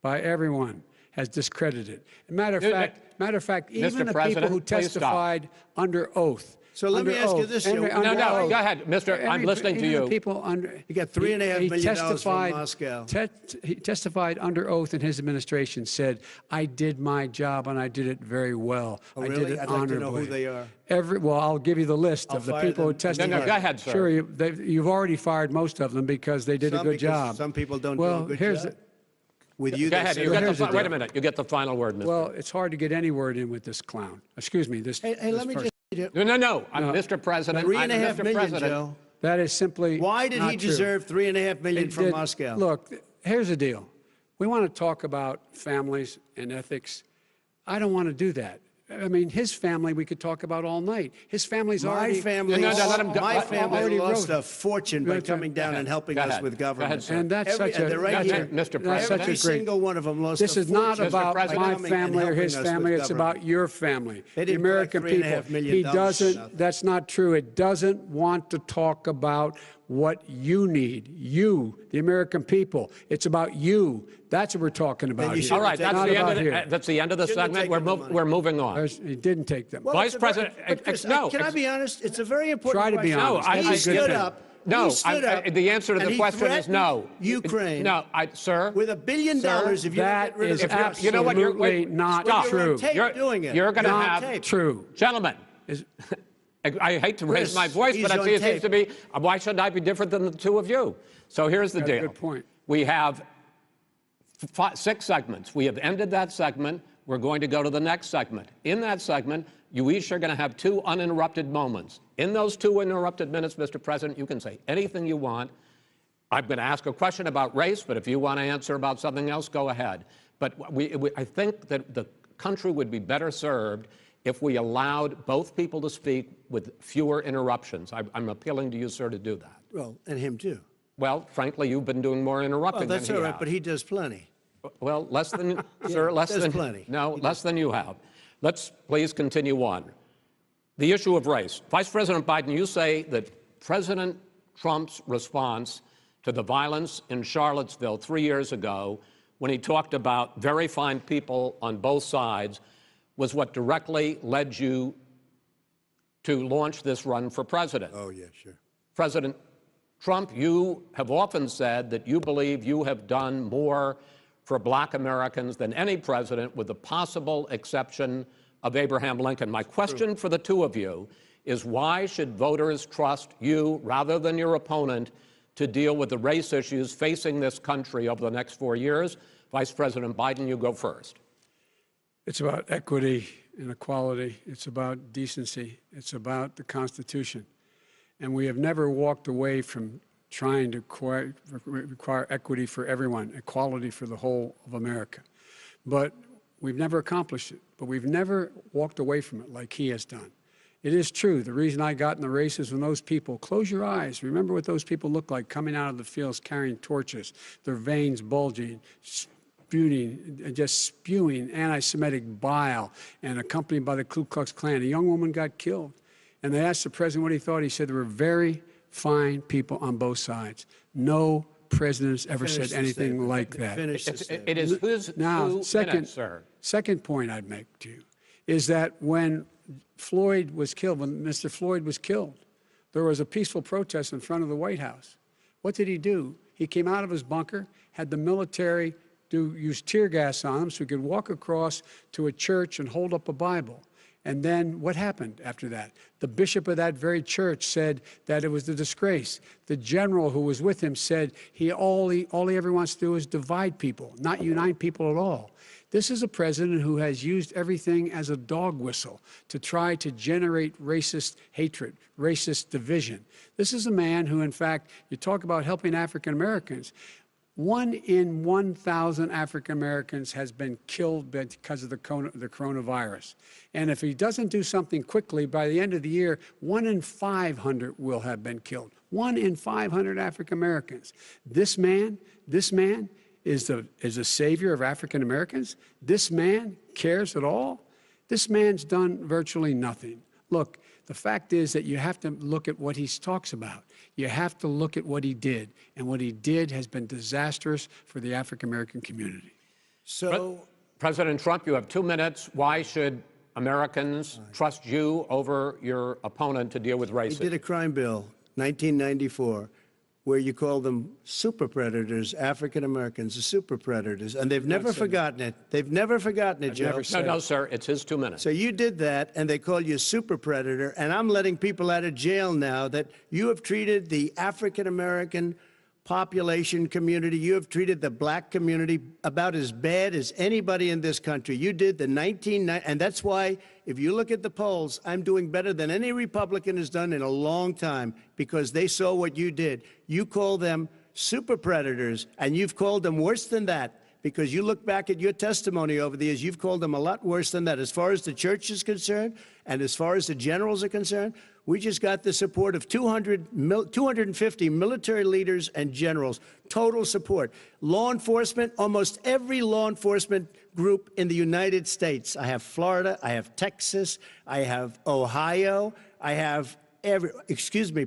by everyone has discredited. Matter of fact, even Mr. the people President, who please stop. testified under oth. So let me under ask you oath, this, under- Joe. under No, oath. go ahead, Mr. I'm listening to Even the you. people under, He got $3.5 million from testified- Moscow. He testified under oath in his administration, said, I did my job and I did it very well. Oh, I did really? it I'd like to honorably. know who they are. Well, I'll give you the list I'll of the fire people who them. testified. No, go ahead, sir. Sure, you've already fired most of them because they did a Some good because job. some people don't do well, a good here's job. With you, Go they ahead. say- You get here's the wait a deal. minute. You get the final word, Mr. Well, it's hard to get any word in with this clown. Excuse me. This. Hey, this let me person. just. No. I'm Mr. President. I'm $3.5 Mr. million, President. Joe. That is simply. Why did not he true. deserve $3.5 million It from did- Moscow? Look, here's the deal. We want to talk about families and ethics. I don't want to do that. I mean, his family we could talk about all night. His family's My already. family, No, let him go. my family already lost wrote- a fortune by Go coming down ahead. and helping Go us ahead. with Go ahead, government. sir. And that's such a. they're right that's here. a- Mr. That's President. such Every a great. single one of them lost This a is not fortune about President. my coming and family or helping his us with family. It's government. about your family, They the didn't American collect people. $3.5 million He for doesn't. nothing. That's not true. It doesn't want to talk about what you need. You, the American people. It's about you. That's what we're talking about you here. should All right, that's Not the, end about of here. the, that's the end of the Shouldn't have segment. taken the money. We're moving on. He didn't take them. Well, Vice it's a very- President, but Chris, no, can I be honest? It's a very important Try to be question. honest. No, That's he a good stood thing. up. No, he stood up, the answer to and the he question is no. threatened Ukraine. No, sir. With $1 billion, Sir, if you don't that get rid of is the absolutely you know what, you're- wait, not stop. You're on true. tape doing it. You're going to Not have true. Gentlemen, Is- I hate to raise Chris, my voice, but he's I see on it seems to be, why should I be different than the two of you? So here's the That's a deal. good point. We have 6 segments. We have ended that segment. We're going to go to the next segment. In that segment, you each are going to have 2 uninterrupted moments. In those 2 uninterrupted minutes, Mr. President, you can say anything you want. I'm going to ask a question about race, but if you want to answer about something else, go ahead. But I think that the country would be better served if we allowed both people to speak with fewer interruptions. I'm appealing to you, sir, to do that. Well, and him too. Well, frankly, you've been doing more interrupting Well, that's than all he right, has. but he does plenty. Well, less than, sir, less there's than, plenty. no, less than you have. Let's please continue on. The issue of race. Vice President Biden, you say that President Trump's response to the violence in Charlottesville 3 years ago, when he talked about very fine people on both sides, was what directly led you to launch this run for president. Oh, yeah, sure. President Trump, you have often said that you believe you have done more for Black Americans than any president, with the possible exception of Abraham Lincoln. My question for the two of you is, why should voters trust you rather than your opponent to deal with the race issues facing this country over the next 4 years? Vice President Biden, you go first. It's about equity and equality. It's about decency. It's about the Constitution. And we have never walked away from trying to require equity for everyone, equality for the whole of America. But we've never accomplished it. But we've never walked away from it like he has done. It is true. The reason I got in the race is when those people, close your eyes, remember what those people look like coming out of the fields carrying torches, their veins bulging, just spewing anti-Semitic bile, and accompanied by the Ku Klux Klan. A young woman got killed. And they asked the president what he thought. He said there were very fine people on both sides. No president has ever said anything like that. It is whose Now, 2 minutes, sir. second point I'd make to you is that when Floyd was killed, when Mr. Floyd was killed, there was a peaceful protest in front of the White House. What did he do? He came out of his bunker, had the military use tear gas on him so he could walk across to a church and hold up a Bible. And then what happened after that? The bishop of that very church said that it was a disgrace. The general who was with him said all he ever wants to do is divide people, not unite people at all. This is a president who has used everything as a dog whistle to try to generate racist hatred, racist division. This is a man who, in fact, you talk about helping African Americans. 1 in 1,000 African Americans has been killed because of the coronavirus. And if he doesn't do something quickly, by the end of the year, 1 in 500 will have been killed. 1 in 500 African Americans. This man is a savior of African Americans. This man cares at all. This man's done virtually nothing. Look, the fact is that you have to look at what he talks about. You have to look at what he did. And what he did has been disastrous for the African American community. So, President Trump, you have 2 minutes. Why should Americans trust you over your opponent to deal with he racism? did a crime bill, 1994, where you call them super predators, African Americans, the super predators, and they've never forgotten it. They've never forgotten it, Joe. No, sir, it's his 2 minutes. So you did that, and they call you a super predator, and I'm letting people out of jail now that you have treated the African American population community, you have treated the black community about as bad as anybody in this country. You did the and that's why, if you look at the polls, I'm doing better than any Republican has done in a long time, because they saw what you did. You call them super predators, and you've called them worse than that, because you look back at your testimony over the years, you've called them a lot worse than that. As far as the church is concerned, and as far as the generals are concerned, we just got the support of 250 military leaders and generals, total support. Law enforcement, almost every law enforcement group in the United States. I have Florida, I have Texas, I have Ohio, I have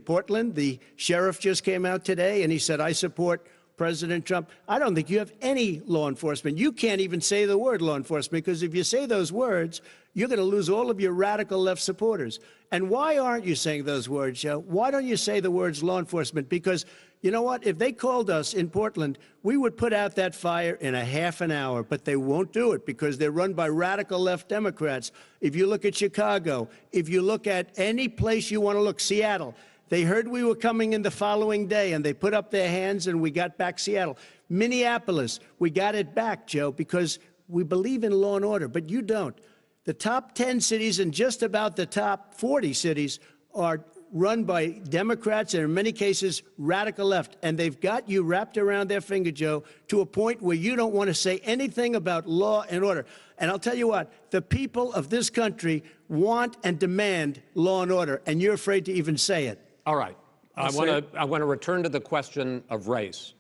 Portland. The sheriff just came out today and he said, I support President Trump. I don't think you have any law enforcement. You can't even say the word law enforcement, because if you say those words, you're going to lose all of your radical left supporters. And why aren't you saying those words, Joe? Why don't you say the words law enforcement? Because you know what? If they called us in Portland, we would put out that fire in a half an hour, but they won't do it because they're run by radical left Democrats. If you look at Chicago, if you look at any place you want to look, Seattle, they heard we were coming in the following day, and they put up their hands, and we got back Seattle. Minneapolis, we got it back, Joe, because we believe in law and order, but you don't. The top 10 cities and just about the top 40 cities are run by Democrats and, in many cases, radical left. And they've got you wrapped around their finger, Joe, to a point where you don't want to say anything about law and order. And I'll tell you what, the people of this country want and demand law and order, and you're afraid to even say it. All right. I want to return to the question of race.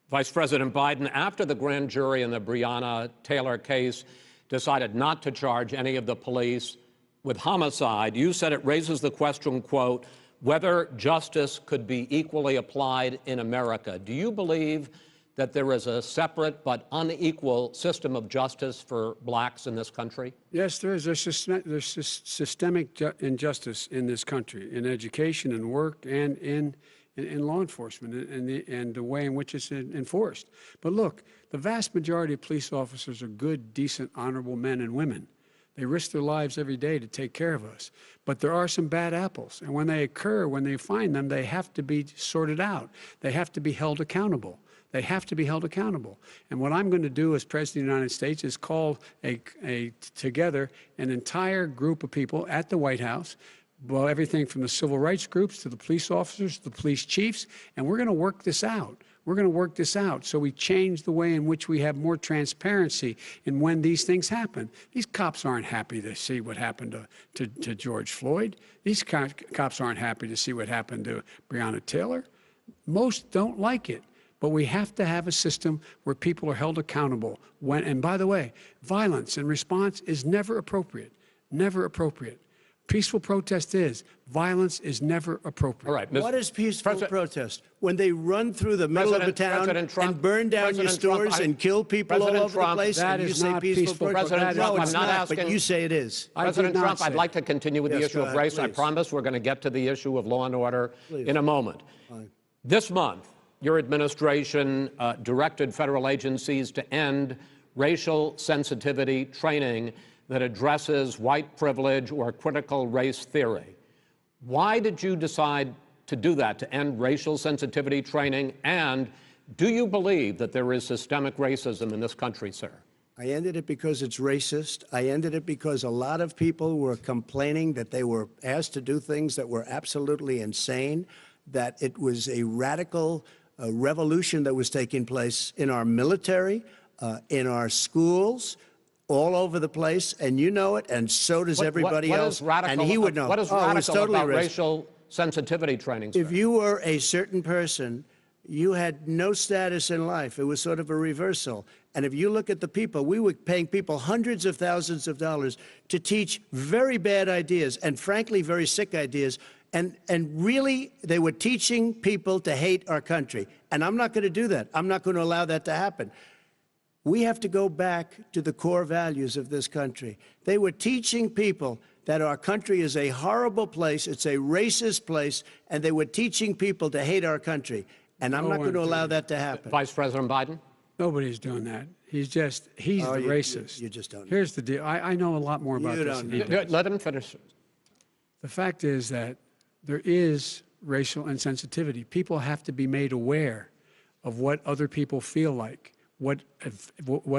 Vice President Biden, after the grand jury in the Breonna Taylor case decided not to charge any of the police with homicide, you said it raises the question, quote, whether justice could be equally applied in America. Do you believe that there is a separate but unequal system of justice for blacks in this country? Yes, there is. There's systemic injustice in this country, in education and work and in law enforcement and the way in which it's enforced. But look, the vast majority of police officers are good, decent, honorable men and women. They risk their lives every day to take care of us. But there are some bad apples. And when they occur, when they find them, they have to be sorted out. They have to be held accountable. They have to be held accountable. And what I'm going to do as President of the United States is call together an entire group of people at the White House, well, everything from the civil rights groups to the police officers, to the police chiefs, and we're going to work this out. We're going to work this out so we change the way in which we have more transparency in when these things happen. These cops aren't happy to see what happened to George Floyd. These cops aren't happy to see what happened to Breonna Taylor. Most don't like it. But we have to have a system where people are held accountable. And by the way, violence in response is never appropriate. Never appropriate. Peaceful protest is. Violence is never appropriate. All right. What is peaceful protest? When they run through the middle of a town and burn down your stores and kill people all over the place, that and you is say not peaceful protest? President Trump, No, it's I'm not not, asking. but you say it is. President Trump, I'd like to continue with the issue of race. I please. promise we're going to get to the issue of law and order in a moment. This month, your administration directed federal agencies to end racial sensitivity training that addresses white privilege or critical race theory. Why did you decide to do that, to end racial sensitivity training? And do you believe that there is systemic racism in this country, sir? I ended it because it's racist. I ended it because a lot of people were complaining that they were asked to do things that were absolutely insane, that it was a radical revolution that was taking place in our military, in our schools, all over the place, and you know it, and so does everybody else. And he would know. What is radical about racial sensitivity training, sir? If you were a certain person, you had no status in life. It was sort of a reversal. And if you look at the people, we were paying people hundreds of thousands of dollars to teach very bad ideas and, frankly, very sick ideas. And really, they were teaching people to hate our country. And I'm not going to do that. I'm not going to allow that to happen. We have to go back to the core values of this country. They were teaching people that our country is a horrible place, it's a racist place, and they were teaching people to hate our country. And I'm not going to allow that to happen. Vice President Biden? Nobody's doing that. He's the racist. You just don't know. Here's the deal. I know a lot more about this than he does. Let him finish. The fact is that there is racial insensitivity. People have to be made aware of what other people feel like, what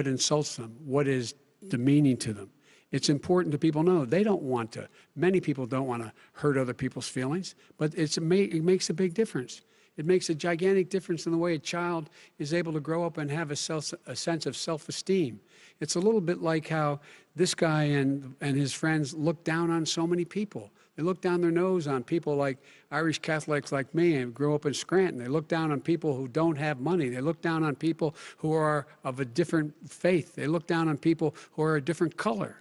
insults them, what is demeaning to them. It's important that people know they don't want to. Many people don't want to hurt other people's feelings, but it makes a big difference. It makes a gigantic difference in the way a child is able to grow up and have a sense of self-esteem. It's a little bit like how this guy and his friends look down on so many people. They look down their nose on people like Irish Catholics like me and grew up in Scranton. They look down on people who don't have money. They look down on people who are of a different faith. They look down on people who are a different color.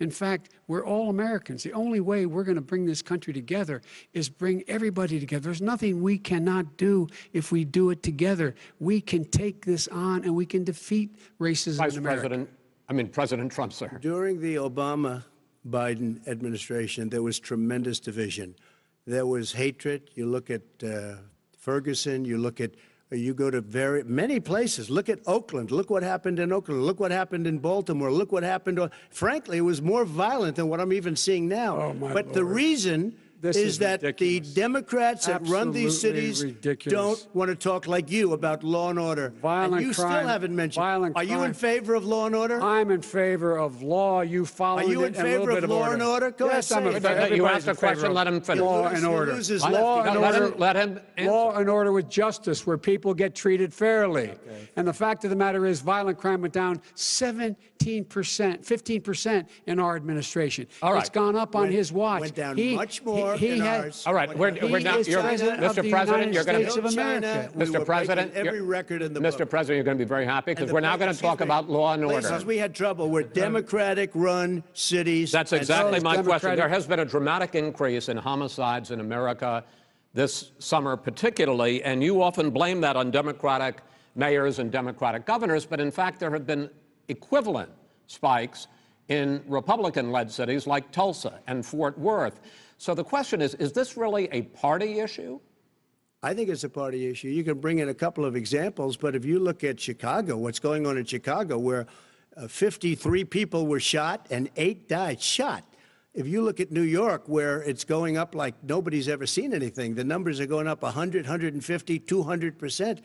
In fact, we're all Americans. The only way we're going to bring this country together is bring everybody together. There's nothing we cannot do if we do it together. We can take this on and we can defeat racism in America. President Trump, sir. During the Obama-Biden administration, there was tremendous division. There was hatred. You look at Ferguson, you go to many places. Look at Oakland. Look what happened in Oakland. Look what happened in Baltimore. Look what happened. Frankly, it was more violent than what I'm even seeing now. Oh, my but Lord. The reason is that ridiculous. the Democrats that run these cities don't want to talk like you about law and order. Violent and you crime, still haven't mentioned. violent Are you crime. in favor of law and order? I'm in favor of law. You follow it. Are you in favor of law and order? Go yes, ahead, I'm say in it. favor. You asked a question, let him finish. Law and order. He loses Law left. and order. Let him answer. Law and order with justice, where people get treated fairly. Okay. And the fact of the matter is, violent crime went down 17%, 15% in our administration. All right. It's gone up on his watch. Went down much more in ours. All right, we're now. Mr. President, you're going to be. Mr. President, every record in the Mr. book. President, you're going to be very happy because we're now going to talk about law and order. Places we had trouble were Democratic-run cities. That's exactly my question. Democratic. There has been a dramatic increase in homicides in America this summer particularly, and you often blame that on Democratic mayors and Democratic governors, but in fact, there have been equivalent spikes in Republican-led cities like Tulsa and Fort Worth. So the question is this really a party issue? I think it's a party issue. You can bring in a couple of examples, but if you look at Chicago, what's going on in Chicago, where 53 people were shot and 8 died, shot. If you look at New York, where it's going up like nobody's ever seen anything, the numbers are going up 100, 150, 200%.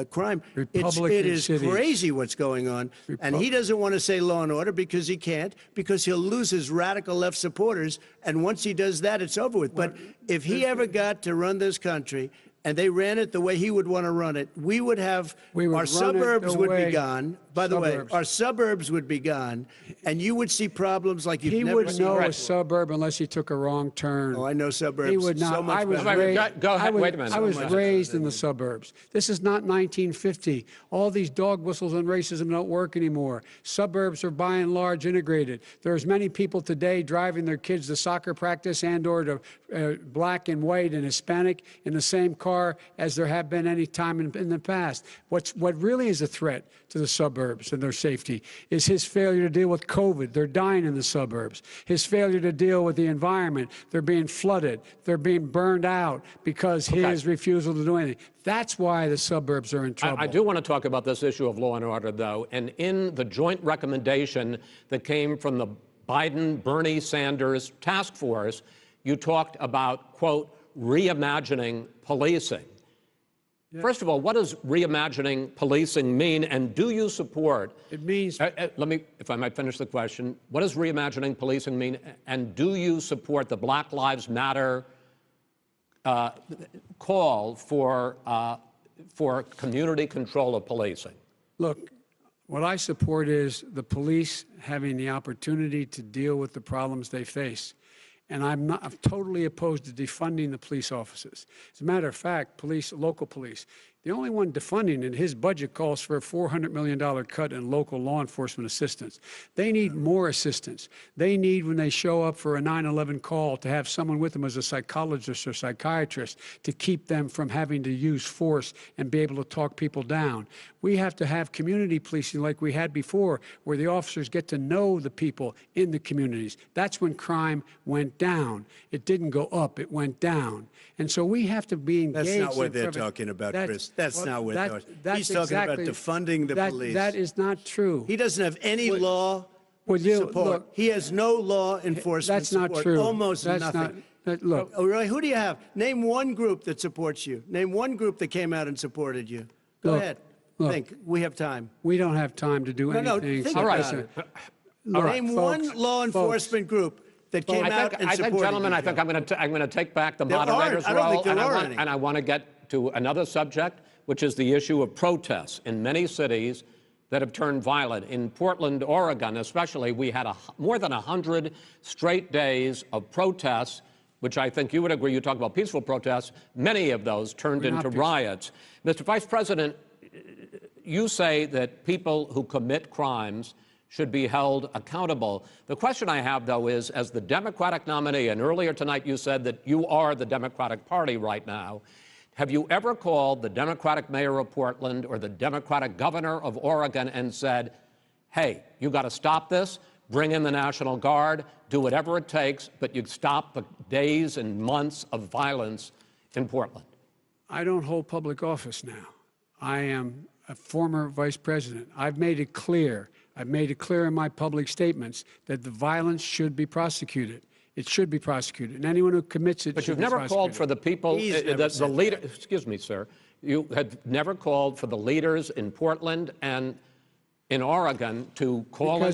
Crime. It is crazy what's going on. And he doesn't want to say law and order because he can't, because he'll lose his radical left supporters. And once he does that, it's over with. But if he ever got to run this country and they ran it the way he would want to run it, we would have our suburbs would be gone. By the way, our suburbs would be gone, and you would see problems like you've never seen. He would know a suburb unless he took a wrong turn. Oh, I know suburbs. He would not. So much Go ahead. Wait a minute. I was raised in the suburbs. This is not 1950. All these dog whistles on racism don't work anymore. Suburbs are by and large integrated. There's many people today driving their kids to soccer practice and/or to black and white and Hispanic in the same car as there have been any time in the past. What really is a threat to the suburbs and their safety is his failure to deal with COVID. They're dying in the suburbs. His failure to deal with the environment. They're being flooded. They're being burned out because his refusal to do anything. That's why the suburbs are in trouble. I do want to talk about this issue of law and order, though. And in the joint recommendation that came from the Biden-Bernie Sanders task force, you talked about, quote, reimagining policing. First of all, what does reimagining policing mean, and do you support? It means. Let me, if I might finish the question. What does reimagining policing mean, and do you support the Black Lives Matter call for community control of policing? Look, what I support is the police having the opportunity to deal with the problems they face. And I'm totally opposed to defunding the police offices. As a matter of fact, local police, the only one defunding it, his budget calls for a $400 million cut in local law enforcement assistance. They need more assistance. They need, when they show up for a 9/11 call, to have someone with them as a psychologist or psychiatrist to keep them from having to use force and be able to talk people down. We have to have community policing like we had before, where the officers get to know the people in the communities. That's when crime went down. It didn't go up, it went down. And so we have to be engaged. That's not what they're talking about, Chris. That's not what they're talking about. He's talking about defunding the police. That is not true. He doesn't have any law support. Look, he has no law enforcement support. That's not true. Almost nothing. Look. Oh, really? Who do you have? Name one group that supports you. Name one group that came out and supported you. Go ahead. Think. We have time. We don't have time to do anything. No, think about it. Name one law enforcement group that came out and supported you. Gentlemen, I think I'm going to take back the moderator's role, and I want to get to another subject, which is the issue of protests in many cities that have turned violent. In Portland, Oregon, especially, we had more than 100 straight days of protests, which I think you would agree. You talk about peaceful protests. Many of those turned into riots. Mr. Vice President, you say that people who commit crimes should be held accountable. The question I have, though, is, as the Democratic nominee, and earlier tonight you said that you are the Democratic Party right now, have you ever called the Democratic mayor of Portland or the Democratic governor of Oregon and said, hey, you got to stop this, bring in the National Guard, do whatever it takes, but you stop the days and months of violence in Portland? I don't hold public office now. I am a former vice president. I've made it clear in my public statements that the violence should be prosecuted. It should be prosecuted, and anyone who commits it. But you've never called for the people, the leader. Excuse me, sir. You have never called for the leaders in Portland and in Oregon to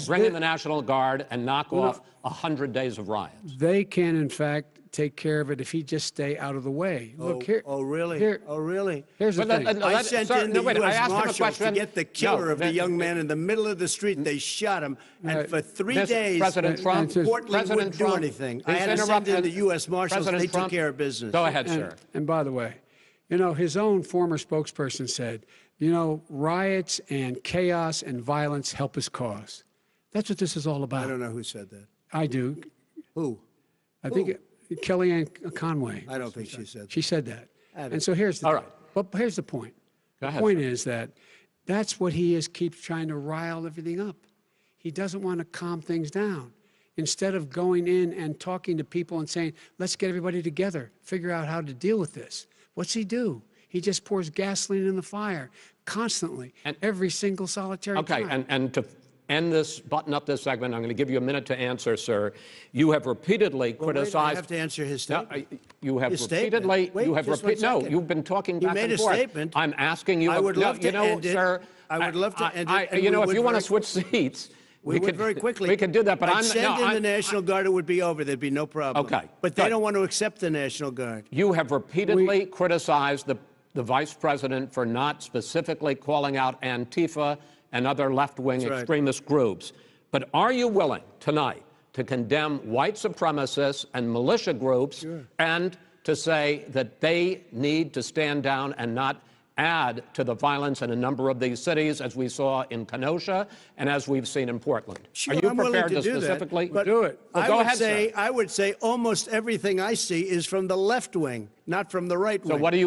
bring in the National Guard and knock off 100 days of riots. They can, in fact, take care of it if he just stay out of the way. Look here. Oh, really? Really? Here's the thing. I sent in the U.S. Marshals to get the killer of the young man in the middle of the street. They shot him, and for 3 days, President Trump, Portland wouldn't do anything. I had to send in the U.S. Marshals. They took care of business. Go ahead, sir. And by the way, you know, his own former spokesperson said, you know, riots and chaos and violence help his cause. That's what this is all about. I don't know who said that. I do. Who? I think Kellyanne Conway. I don't think she said that. She said that. And so here's the all right. But here's the point. Go ahead, the point is that That's what he is, keeps trying to rile everything up. He doesn't want to calm things down. Instead of going in and talking to people and saying, let's get everybody together, figure out how to deal with this. What's he do? He just pours gasoline in the fire constantly, and every single solitary time. Okay, and to end this, button up this segment, I'm going to give you a minute to answer, sir. You have repeatedly criticized. I have to answer his statement. No, you have His repeatedly. statement. Wait, you have just 1 No, second. you've been talking He back made and a forth. statement. I'm asking you. I would love to end it. Sir. I would love to end it, and You know, we if would you want to very- switch seats, We would very quickly. We could do that, but I'd I'm send in the National Guard. It would be over. There'd be no problem. Okay, But they good. don't want to accept the National Guard. You have repeatedly criticized the vice president for not specifically calling out Antifa and other left-wing That's right. extremist groups. But are you willing tonight to condemn white supremacists and militia groups and to say that they need to stand down and not add to the violence in a number of these cities, as we saw in Kenosha and as we've seen in Portland? Sure, Are you I'm willing prepared to do specifically that, but do it? Well, I go would ahead, say sir. I would say almost everything I see is from the left wing, not from the right wing. what are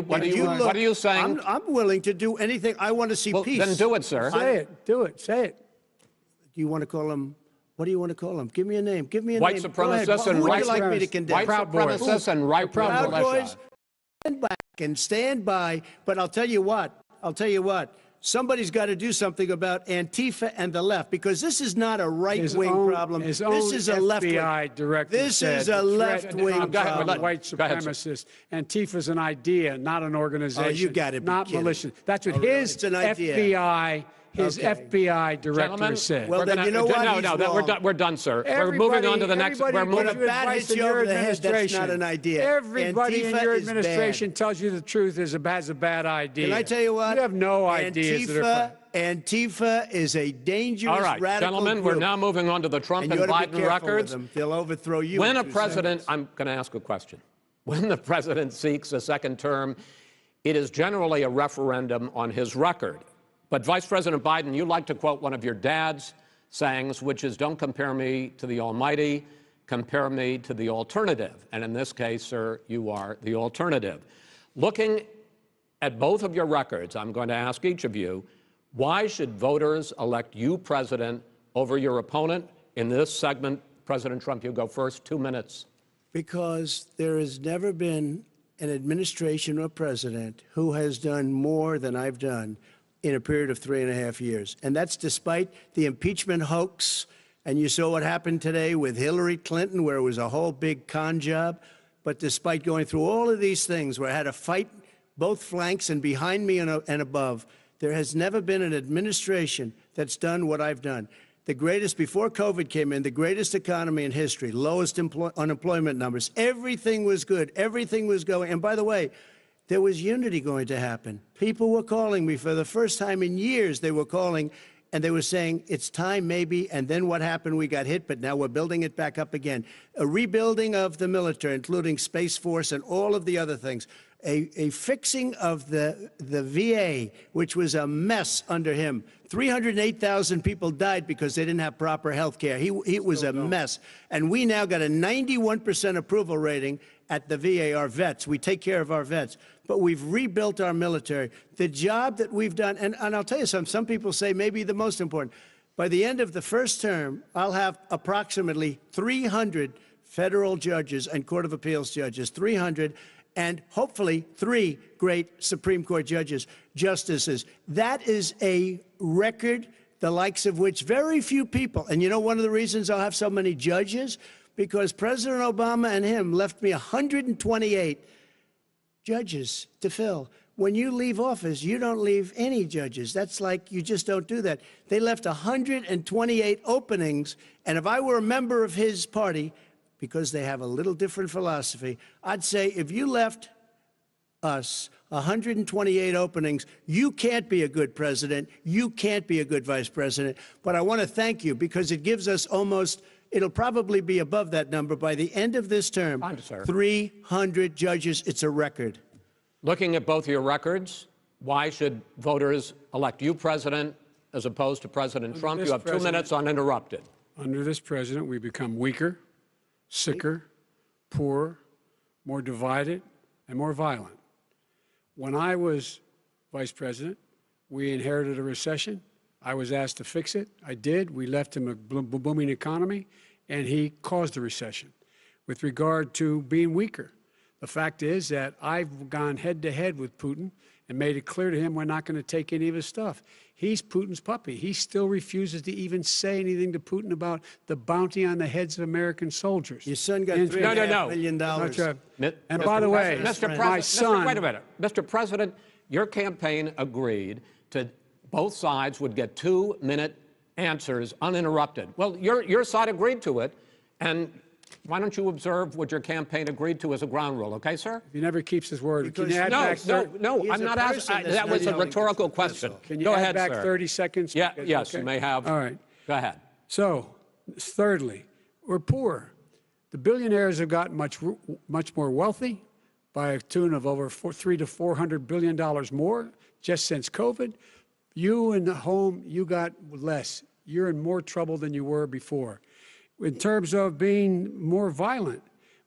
you saying? I'm willing to do anything. I want to see Well, peace. then do it, sir. Say it. Do it. Say it. Do you want to call him? What do you want to call him? Give me a name. Give me a White name. Go ahead. supremacists and Who would white you like me to supremacists. condemn? White Proud Boys. supremacists and right-wing Proud militia. Boys, stand back and stand by. But I'll tell you what. Somebody's got to do something about Antifa and the left, because this is not a right-wing problem. His This own is a left-wing. FBI director This said is a the threat left-wing of Go ahead, problem. let- white go ahead, sir. supremacists. Antifa's an idea, not an organization. Oh, you gotta be not kidding. militia. That's what Oh, really? his It's an idea. His Okay. FBI director Gentlemen, said. Well, we're then gonna- you know what? No, He's no, wrong. we're done, sir. We're moving on to the next. We're Everybody moving. gives you bat advice hits in you your over the head, that's administration. not an idea. Everybody in Antifa your is bad. administration tells you the truth has a bad idea. Can I tell you what? You have no ideas that are Antifa is a dangerous All right, radical gentlemen, group. we're now moving on to the Trump and and you ought to be Biden careful with records. them. They'll overthrow you. When in a 2 president, seconds. I'm going to ask a question. When the president seeks a second term, it is generally a referendum on his record. But Vice President Biden, you like to quote one of your dad's sayings, which is, don't compare me to the Almighty, compare me to the alternative. And in this case, sir, you are the alternative. Looking at both of your records, I'm going to ask each of you, why should voters elect you president over your opponent? In this segment, President Trump, you go first, 2 minutes. Because there has never been an administration or president who has done more than I've done in a period of 3.5 years. And that's despite the impeachment hoax. And you saw what happened today with Hillary Clinton, where it was a whole big con job. But despite going through all of these things, where I had to fight both flanks and behind me and above, there has never been an administration that's done what I've done. The greatest, before COVID came in, the greatest economy in history, lowest unemployment numbers. Everything was good. Everything was going. And by the way, there was unity going to happen. People were calling me for the first time in years. They were calling and they were saying, it's time maybe. And then what happened? We got hit, but now we're building it back up again. A rebuilding of the military, including Space Force and all of the other things. A fixing of the VA, which was a mess under him. 308,000 people died because they didn't have proper health care. He was a mess. And we now got a 91% approval rating at the VA, our vets. We take care of our vets. But we've rebuilt our military. The job that we've done, and I'll tell you something, some people say maybe the most important. By the end of the first term, I'll have approximately 300 federal judges and Court of Appeals judges, 300, and hopefully 3 great Supreme Court justices. That is a record, the likes of which very few people, and you know one of the reasons I'll have so many judges? Because President Obama and him left me 128 judges to fill. When you leave office, you don't leave any judges. That's like you just don't do that. They left 128 openings, and if I were a member of his party, because they have a little different philosophy, I'd say if you left us 128 openings, you can't be a good president, you can't be a good vice president. But I want to thank you because it gives us almost, it'll probably be above that number by the end of this term. 300 judges, it's a record. Looking at both your records, why should voters elect you president as opposed to President Trump? You have 2 minutes uninterrupted. Under this president, we become weaker, sicker, poorer, more divided, and more violent. When I was vice president, we inherited a recession. I was asked to fix it. I did. We left him a booming economy, and he caused a recession. With regard to being weaker, the fact is that I've gone head-to-head with Putin and made it clear to him we're not going to take any of his stuff. He's Putin's puppy. He still refuses to even say anything to Putin about the bounty on the heads of American soldiers. Your son got $3.5 million. And by the way, my son... Wait a minute. Mr. President, your campaign agreed to both sides would get 2-minute answers uninterrupted. Well, your side agreed to it, and why don't you observe what your campaign agreed to as a ground rule, okay, sir? He never keeps his word. Can you add No, back no, I'm not asking. That was a rhetorical question. Can you Go add ahead, back sir. 30 seconds? Yeah, yes, Okay. you may have. All right. Go ahead. So, thirdly, we're poor. The billionaires have gotten much more wealthy by a tune of over $300 to $400 billion more just since COVID. You in the home, you got less. You're in more trouble than you were before. In terms of being more violent,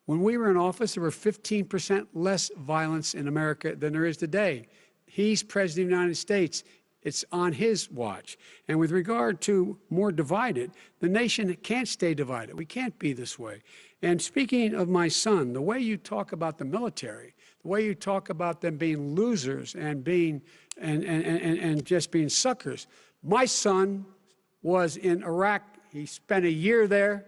when we were in office, there were 15% less violence in America than there is today. He's president of the United States. It's on his watch. And with regard to more divided, the nation can't stay divided. We can't be this way. And speaking of my son, the way you talk about the military, the way you talk about them being losers and being and just being suckers. My son was in Iraq. He spent a year there.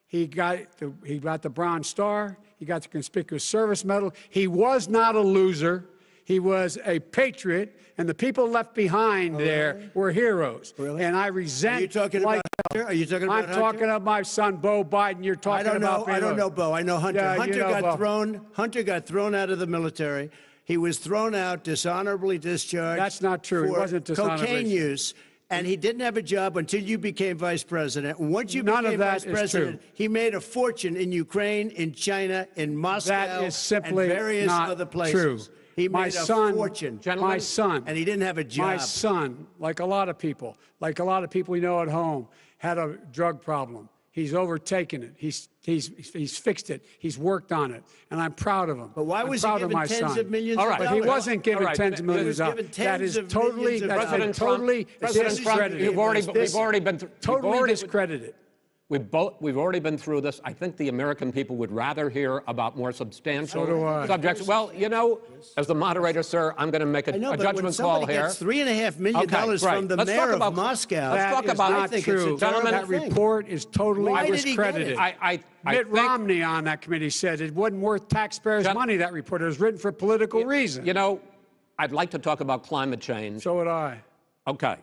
He got the Bronze Star. He got the Conspicuous Service Medal. He was not a loser. He was a patriot, and the people left behind there were heroes. Really? And I resent. Are you talking about Hunter? Are you talking about Hunter? I'm talking about my son, Beau Biden. You're talking about. I don't know Beau. I know Hunter. Yeah, Hunter you know Hunter got thrown out of the military. He was thrown out, dishonorably discharged. That's not true. He wasn't dishonorably. Cocaine use. And he didn't have a job until you became vice president. And once you None became of that vice president, is true. he made a fortune in Ukraine, in China, in Moscow, That is simply and various not other places. true. He My made son, a fortune. My son, and he didn't have a job. My son, like a lot of people we know at home, had a drug problem. He's overtaken it. He's fixed it. He's worked on it, and I'm proud of him. But why was he given given tens of millions of dollars? But he wasn't given tens of millions of given dollars. That is tens of totally, millions of that's dollars. totally President Trump, discredited. we've already been through. Totally discredited. We've already been through this. I think the American people would rather hear about more substantial So do I. subjects. Well, you know, as the moderator, sir, I'm going to make a judgment call here. Gets $3.5 million from the mayor of Moscow. Let's talk about not true. Gentlemen, that report is totally Why did he get discredited. it? Mitt Romney on that committee said it wasn't worth taxpayers' money, that report. It was written for political reasons. You know, I'd like to talk about climate change. So would I. Okay.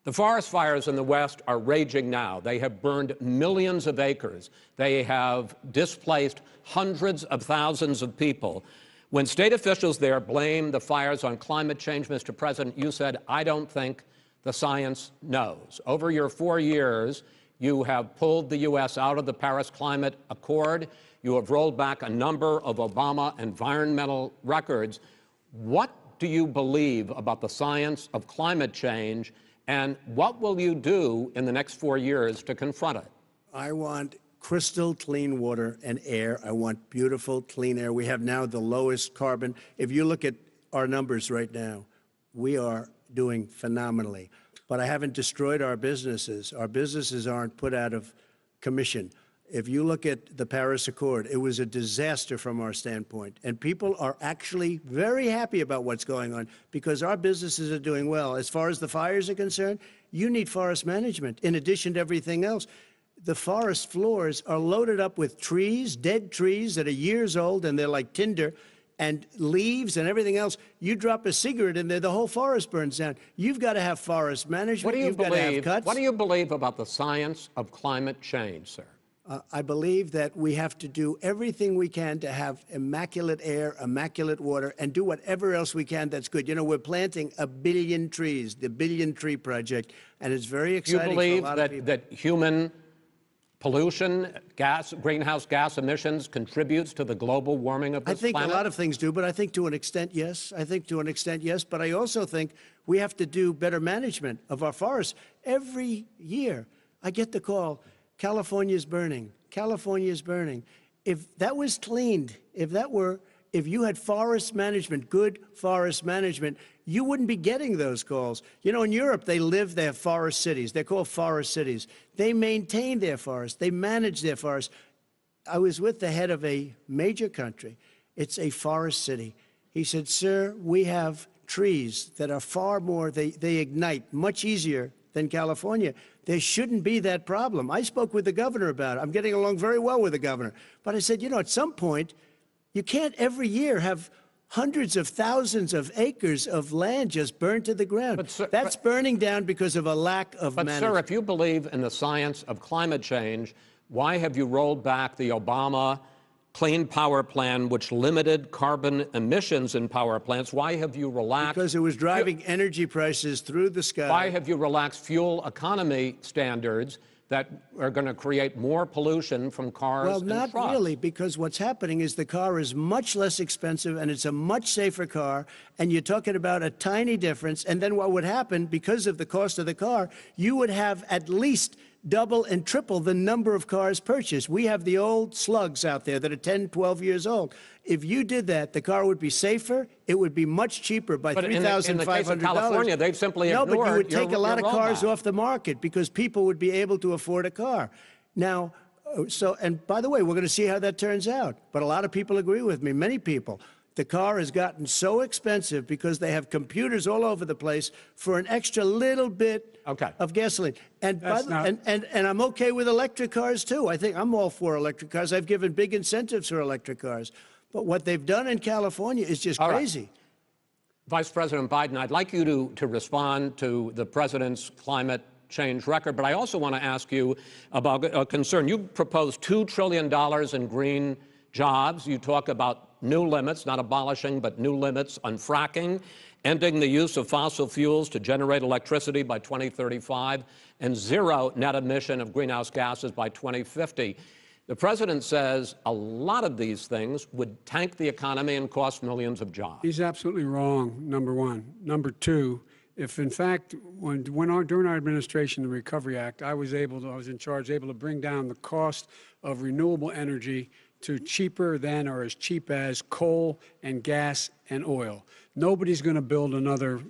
The forest fires in the West are raging now. They have burned millions of acres. They have displaced hundreds of thousands of people. When state officials there blame the fires on climate change, Mr. President, you said, I don't think the science knows. Over your 4 years, you have pulled the U.S. out of the Paris Climate Accord. You have rolled back a number of Obama environmental records. What do you believe about the science of climate change, and what will you do in the next 4 years to confront it? I want crystal clean water and air. I want beautiful, clean air. We have now the lowest carbon. If you look at our numbers right now, we are doing phenomenally. But I haven't destroyed our businesses. Our businesses aren't put out of commission. If you look at the Paris Accord, it was a disaster from our standpoint. And people are actually very happy about what's going on because our businesses are doing well. As far as the fires are concerned, you need forest management in addition to everything else. The forest floors are loaded up with trees, dead trees that are years old, and they're like tinder, and leaves and everything else. You drop a cigarette in there, the whole forest burns down. You've got to have forest management. What do you You've got to have cuts. What do you believe about the science of climate change, sir? I believe that we have to do everything we can to have immaculate air, immaculate water, and do whatever else we can that's good. You know, we're planting 1 billion trees, the Billion Tree Project, and it's very exciting You believe for a lot of people. that human pollution, greenhouse gas emissions contributes to the global warming of this planet? I think a lot of things do, but I think to an extent, yes. I think to an extent, yes. But I also think we have to do better management of our forests. Every year, I get the call, California's burning. California's burning. If that was cleaned, if that were if you had forest management, good forest management, you wouldn't be getting those calls. You know, in Europe, they have forest cities. They're called forest cities. They maintain their forests. They manage their forests. I was with the head of a major country. It's a forest city. He said, sir, we have trees that are far more, they ignite much easier than California. There shouldn't be that problem. I spoke with the governor about it. I'm getting along very well with the governor. But I said, you know, at some point, you can't every year have hundreds of thousands of acres of land just burned to the ground. But, sir, that's burning down because of a lack of management. But, sir, if you believe in the science of climate change, why have you rolled back the Obama Clean Power Plan, which limited carbon emissions in power plants? Why have you relaxed? Because it was driving energy prices through the sky. Why have you relaxed fuel economy standards that are going to create more pollution from cars Well, and not trucks? really, because what's happening is the car is much less expensive and it's a much safer car, and you're talking about a tiny difference. And then what would happen, because of the cost of the car, you would have at least double and triple the number of cars purchased. We have the old slugs out there that are 10, 12 years old. If you did that, the car would be safer. It would be much cheaper by $3,500. In the case of California, they've simply ignored No, but you would take your a lot of cars rollback. off the market because people would be able to afford a car. Now, and by the way, we're going to see how that turns out. But a lot of people agree with me, many people. The car has gotten so expensive because they have computers all over the place for an extra little bit of gasoline. And, and I'm okay with electric cars, too. I think I'm all for electric cars. I've given big incentives for electric cars. But what they've done in California is just crazy. Right. Vice President Biden, I'd like you to respond to the president's climate change record, but I also want to ask you about a concern. You proposed $2 trillion in green jobs. You talk about new limits, not abolishing, but new limits on fracking, ending the use of fossil fuels to generate electricity by 2035, and zero net emission of greenhouse gases by 2050. The president says a lot of these things would tank the economy and cost millions of jobs. He's absolutely wrong, number one. Number two, if in fact, during our administration, the Recovery Act, I was in charge, able to bring down the cost of renewable energy to cheaper than or as cheap as coal and gas and oil. Nobody's going to build another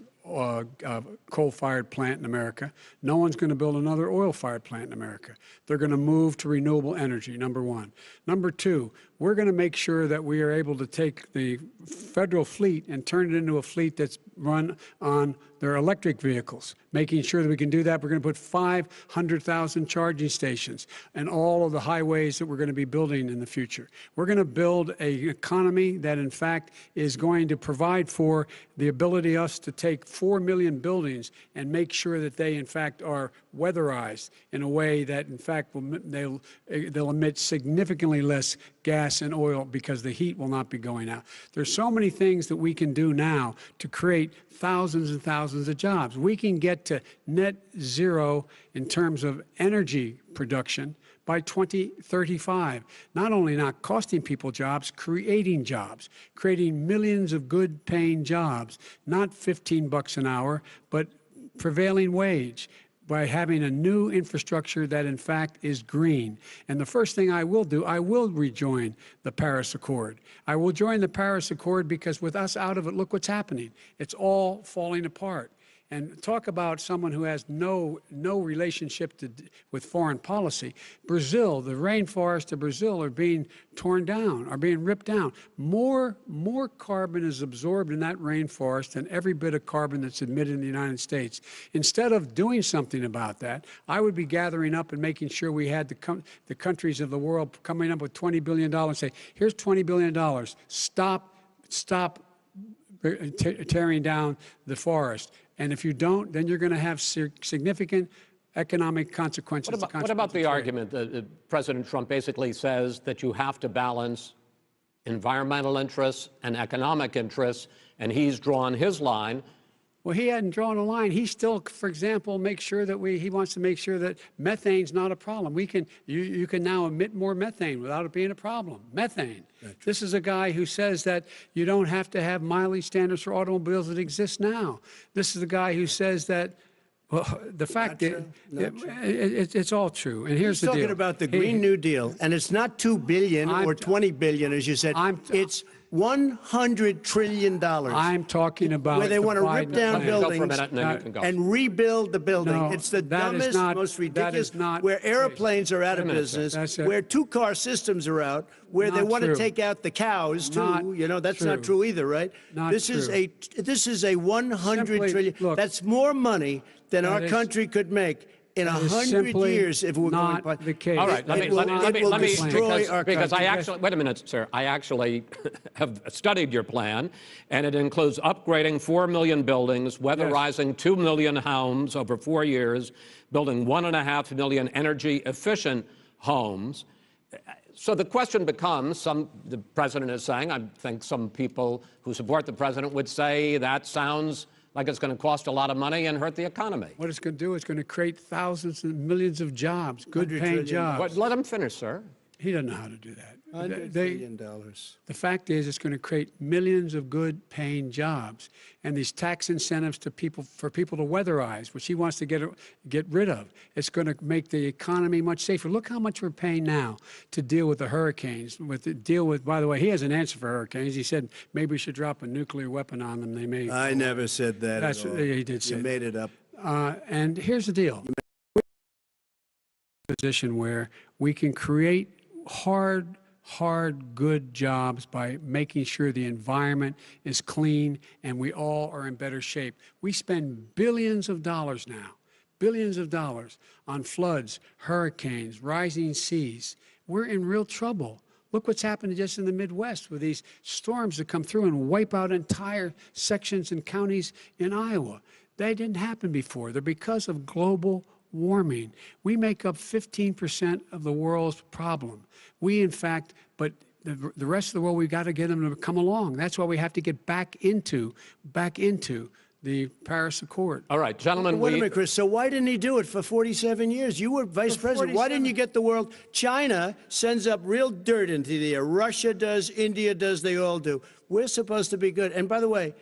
coal-fired plant in America. No one's going to build another oil-fired plant in America. They're going to move to renewable energy, number one. Number two, we're going to make sure that we are able to take the federal fleet and turn it into a fleet that's run on their electric vehicles. Making sure that we can do that, we're going to put 500,000 charging stations in all of the highways that we're going to be building in the future. We're going to build an economy that, in fact, is going to provide for the ability us to take 4 million buildings and make sure that they, in fact, are weatherized in a way that, in fact, they'll emit significantly less gas and oil because the heat will not be going out. There's so many things that we can do now to create thousands and thousands of jobs. We can get to net zero in terms of energy production by 2035. Not only not costing people jobs, creating millions of good paying jobs, not $15 an hour, but prevailing wage, by having a new infrastructure that, in fact, is green. And the first thing I will do, I will rejoin the Paris Accord. I will join the Paris Accord because with us out of it, look what's happening. It's all falling apart. And talk about someone who has no relationship with foreign policy. Brazil, the rainforests of Brazil are being torn down, are being ripped down. More carbon is absorbed in that rainforest than every bit of carbon that's emitted in the United States. Instead of doing something about that, I would be gathering up and making sure we had the countries of the world coming up with $20 billion and say, here's $20 billion. Stop tearing down the forest. And if you don't, then you're going to have significant economic consequences. What about the argument that President Trump basically says that you have to balance environmental interests and economic interests, and he's drawn his line? Well, he hadn't drawn a line. He still, for example, he wants to make sure that methane's not a problem. You can now emit more methane without it being a problem. Methane. This is a guy who says that you don't have to have mileage standards for automobiles that exist now. This is a guy who says that, well, the fact that it's all true. And here's the deal. He's talking about the Green New Deal, and it's not $2 billion or $20 billion, as you said. It's $100 trillion. I'm talking about where they want to the rip Biden down plan. Go for a buildings minute, and then you can go. and rebuild the building. No, It's the that is dumbest, not- most that ridiculous, is not where the case. airplanes are out of minute, sir. business, That's it. where two-car systems are out, where they Not want to true. take out the cows, too. Not You know, that's not true. true either, right? Not this is true. this is a 100 Simply, trillion. look, That's more money than our that is- country could make in that is 100 simply years if we're not going. the case. All right, let me destroy because, our because I country. actually, wait a minute, sir. I actually have studied your plan, and it includes upgrading 4 million buildings, weatherizing 2 million homes over 4 years, building 1.5 million energy-efficient homes. So the question becomes, the president is saying, I think some people who support the president would say that sounds like it's going to cost a lot of money and hurt the economy. What it's going to do is going to create thousands and millions of jobs, good-paying jobs. But let him finish, sir. He doesn't know how to do that. $100 They- billion. The fact is, it's going to create millions of good-paying jobs, and these tax incentives to people for people to weatherize, which he wants to get rid of. It's going to make the economy much safer. Look how much we're paying now to deal with the hurricanes. By the way, he has an answer for hurricanes. He said maybe we should drop a nuclear weapon on them. They may. I never said that That's at all. he did say. You made it up. And here's the deal: we're in a position where we can create hard, good jobs by making sure the environment is clean and we all are in better shape. We spend billions of dollars now, billions of dollars on floods, hurricanes, rising seas. We're in real trouble. Look what's happened just in the Midwest with these storms that come through and wipe out entire sections and counties in Iowa. They didn't happen before. They're because of global warming. We make up 15% of the world's problem. We, in fact, but the rest of the world, we've got to get them to come along. That's why we have to get back into the Paris Accord. All right, gentlemen, Wait a minute, Chris. So why didn't he do it for 47 years? You were vice president. Why didn't you get the world? China sends up real dirt into the air. Russia does. India does. They all do. We're supposed to be good. And by the way,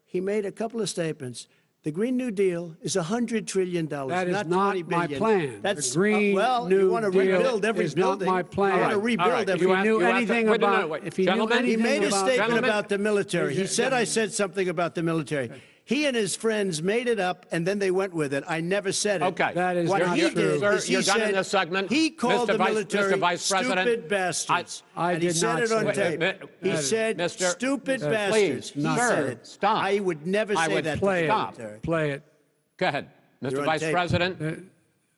he made a couple of statements. The Green New Deal is $100 trillion, That is not not $20 my billion. plan. That's The Green well, New you want to Deal rebuild every is not building. my plan. You want to All right, rebuild all every right. If he knew anything wait, no, no, about, wait. if he knew Gentlemen, anything He made a about, statement Gentlemen. about the military. He said I said something about the military. He and his friends made it up, and then they went with it. I never said it. Okay. That is What not he true. did Sir, is he you're done in said this segment. he called Mr. the military Mr. Vice President, stupid bastards. I and he did said not it on say tape. that. He said Mr. stupid Please, bastards. He sir, said it. stop. I would never I say would that play to the it. military. Play it. Go ahead. Mr. You're on Vice tape. President,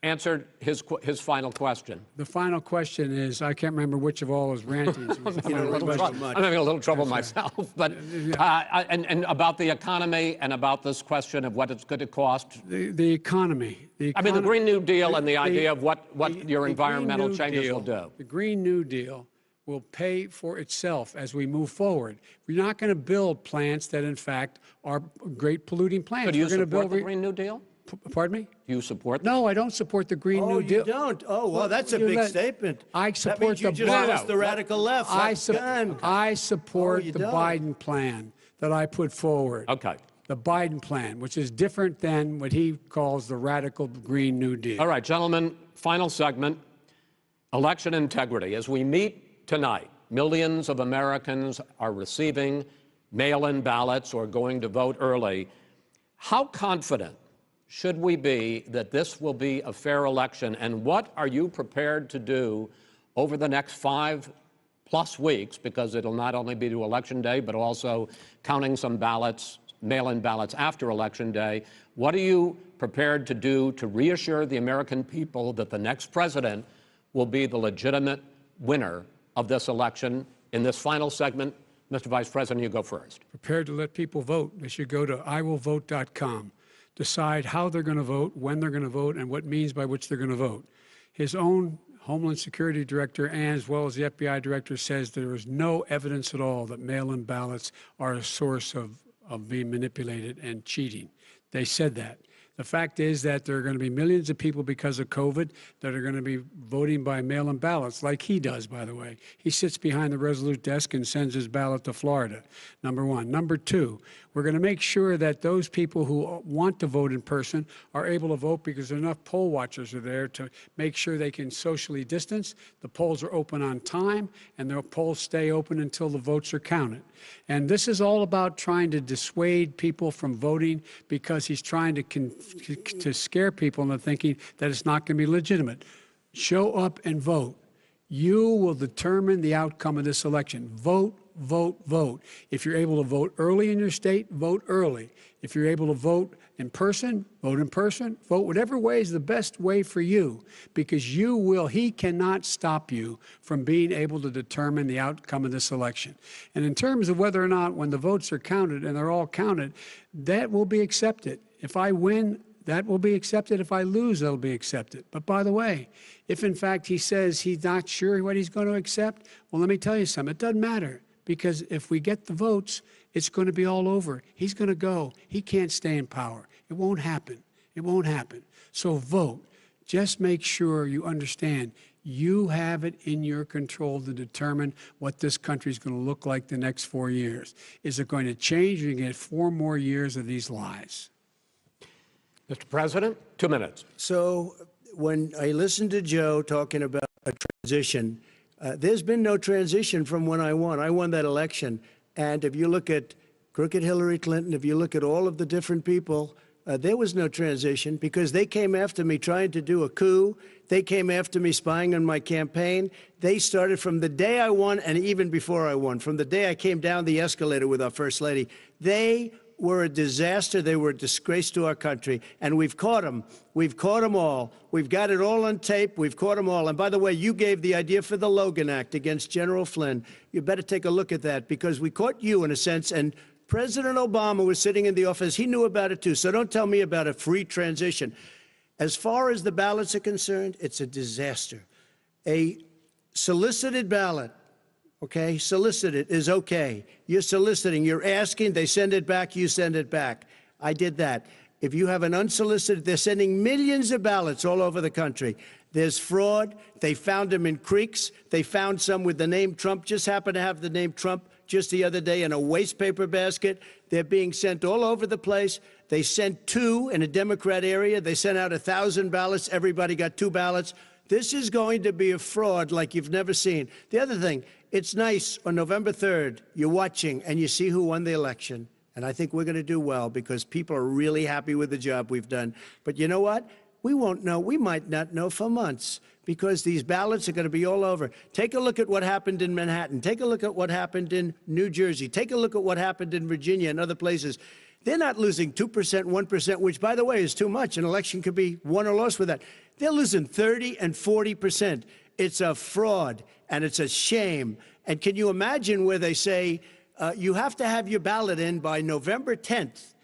answered his final question. The final question is, I can't remember which of all his rantings. was the final question. I'm having a little trouble myself, but and about the economy and about this question of what it's going to cost. The economy. I mean, the Green New Deal and the idea of what your the environmental Green New changes Deal- will do. The Green New Deal will pay for itself as we move forward. We're not going to build plants that, in fact, are great polluting plants. So do you We're going to support build the Green New Deal? Pardon me? Do you support No, I don't support the Green Oh, New Deal. you don't? Oh, well, that's a you big let- statement. I That support means you the just Biden- lost the radical left. I support you the don't. Biden plan that I put forward. Okay. The Biden plan, which is different than what he calls the radical Green New Deal. All right, gentlemen, final segment, election integrity. As we meet tonight, millions of Americans are receiving mail-in ballots or going to vote early. How confident should we be that this will be a fair election, and what are you prepared to do over the next 5+ weeks, because it'll not only be to Election Day, but also counting some ballots, mail-in ballots after Election Day. What are you prepared to do to reassure the American people that the next president will be the legitimate winner of this election? In this final segment, Mr. Vice President, you go first. Prepared to let people vote. They should go to iwillvote.com, decide how they're going to vote, when they're going to vote, and what means by which they're going to vote. His own Homeland Security Director, and as well as the FBI Director, says there is no evidence at all that mail-in ballots are a source of being manipulated and cheating. They said that. The fact is that there are going to be millions of people because of COVID that are going to be voting by mail-in ballots, like he does, by the way. He sits behind the Resolute desk and sends his ballot to Florida, number one. Number two, we're going to make sure that those people who want to vote in person are able to vote because enough poll watchers are there to make sure they can socially distance. The polls are open on time, and the polls stay open until the votes are counted. And this is all about trying to dissuade people from voting because he's trying to scare people into thinking that it's not going to be legitimate. Show up and vote. You will determine the outcome of this election. Vote, vote, vote. If you're able to vote early in your state, vote early. If you're able to vote in person, vote in person. Vote whatever way is the best way for you, because he cannot stop you from being able to determine the outcome of this election. And in terms of whether or not, when the votes are counted, and they're all counted, that will be accepted. If I win, that will be accepted. If I lose, that'll be accepted. But by the way, if in fact he says he's not sure what he's going to accept, well, let me tell you something. It doesn't matter, because if we get the votes, it's going to be all over. He's going to go. He can't stay in power. It won't happen. It won't happen. So vote. Just make sure you understand you have it in your control to determine what this country is going to look like the next 4 years. Is it going to change? You're going to get 4 more years of these lies. Mr. President, 2 minutes. So when I listened to Joe talking about a transition, there's been no transition from when I won. I won that election. And if you look at crooked Hillary Clinton, if you look at all of the different people, there was no transition, because they came after me trying to do a coup. They came after me spying on my campaign. They started from the day I won, and even before I won, from the day I came down the escalator with our First Lady. They were a disaster. They were a disgrace to our country. And we've caught them. We've caught them all. We've got it all on tape. We've caught them all. And by the way, you gave the idea for the Logan Act against General Flynn. You better take a look at that, because we caught you in a sense. And President Obama was sitting in the office. He knew about it, too. So don't tell me about a free transition. As far as the ballots are concerned, it's a disaster. A solicited ballot, okay, solicited is okay. You're soliciting, you're asking, they send it back, you send it back. I did that. If you have an unsolicited, they're sending millions of ballots all over the country. There's fraud. They found them in creeks. They found some with the name Trump, just happened to have the name Trump just the other day in a waste paper basket. They're being sent all over the place. They sent 2 in a Democrat area. They sent out 1,000 ballots. Everybody got 2 ballots. This is going to be a fraud like you've never seen. The other thing, it's nice on November 3rd, you're watching and you see who won the election. And I think we're going to do well, because people are really happy with the job we've done. But you know what? We won't know. We might not know for months, because these ballots are going to be all over. Take a look at what happened in Manhattan. Take a look at what happened in New Jersey. Take a look at what happened in Virginia and other places. They're not losing 2%, 1%, which, by the way, is too much. An election could be won or lost with that. They're losing 30 and 40%. It's a fraud, and it's a shame. And can you imagine where they say you have to have your ballot in by November 10th?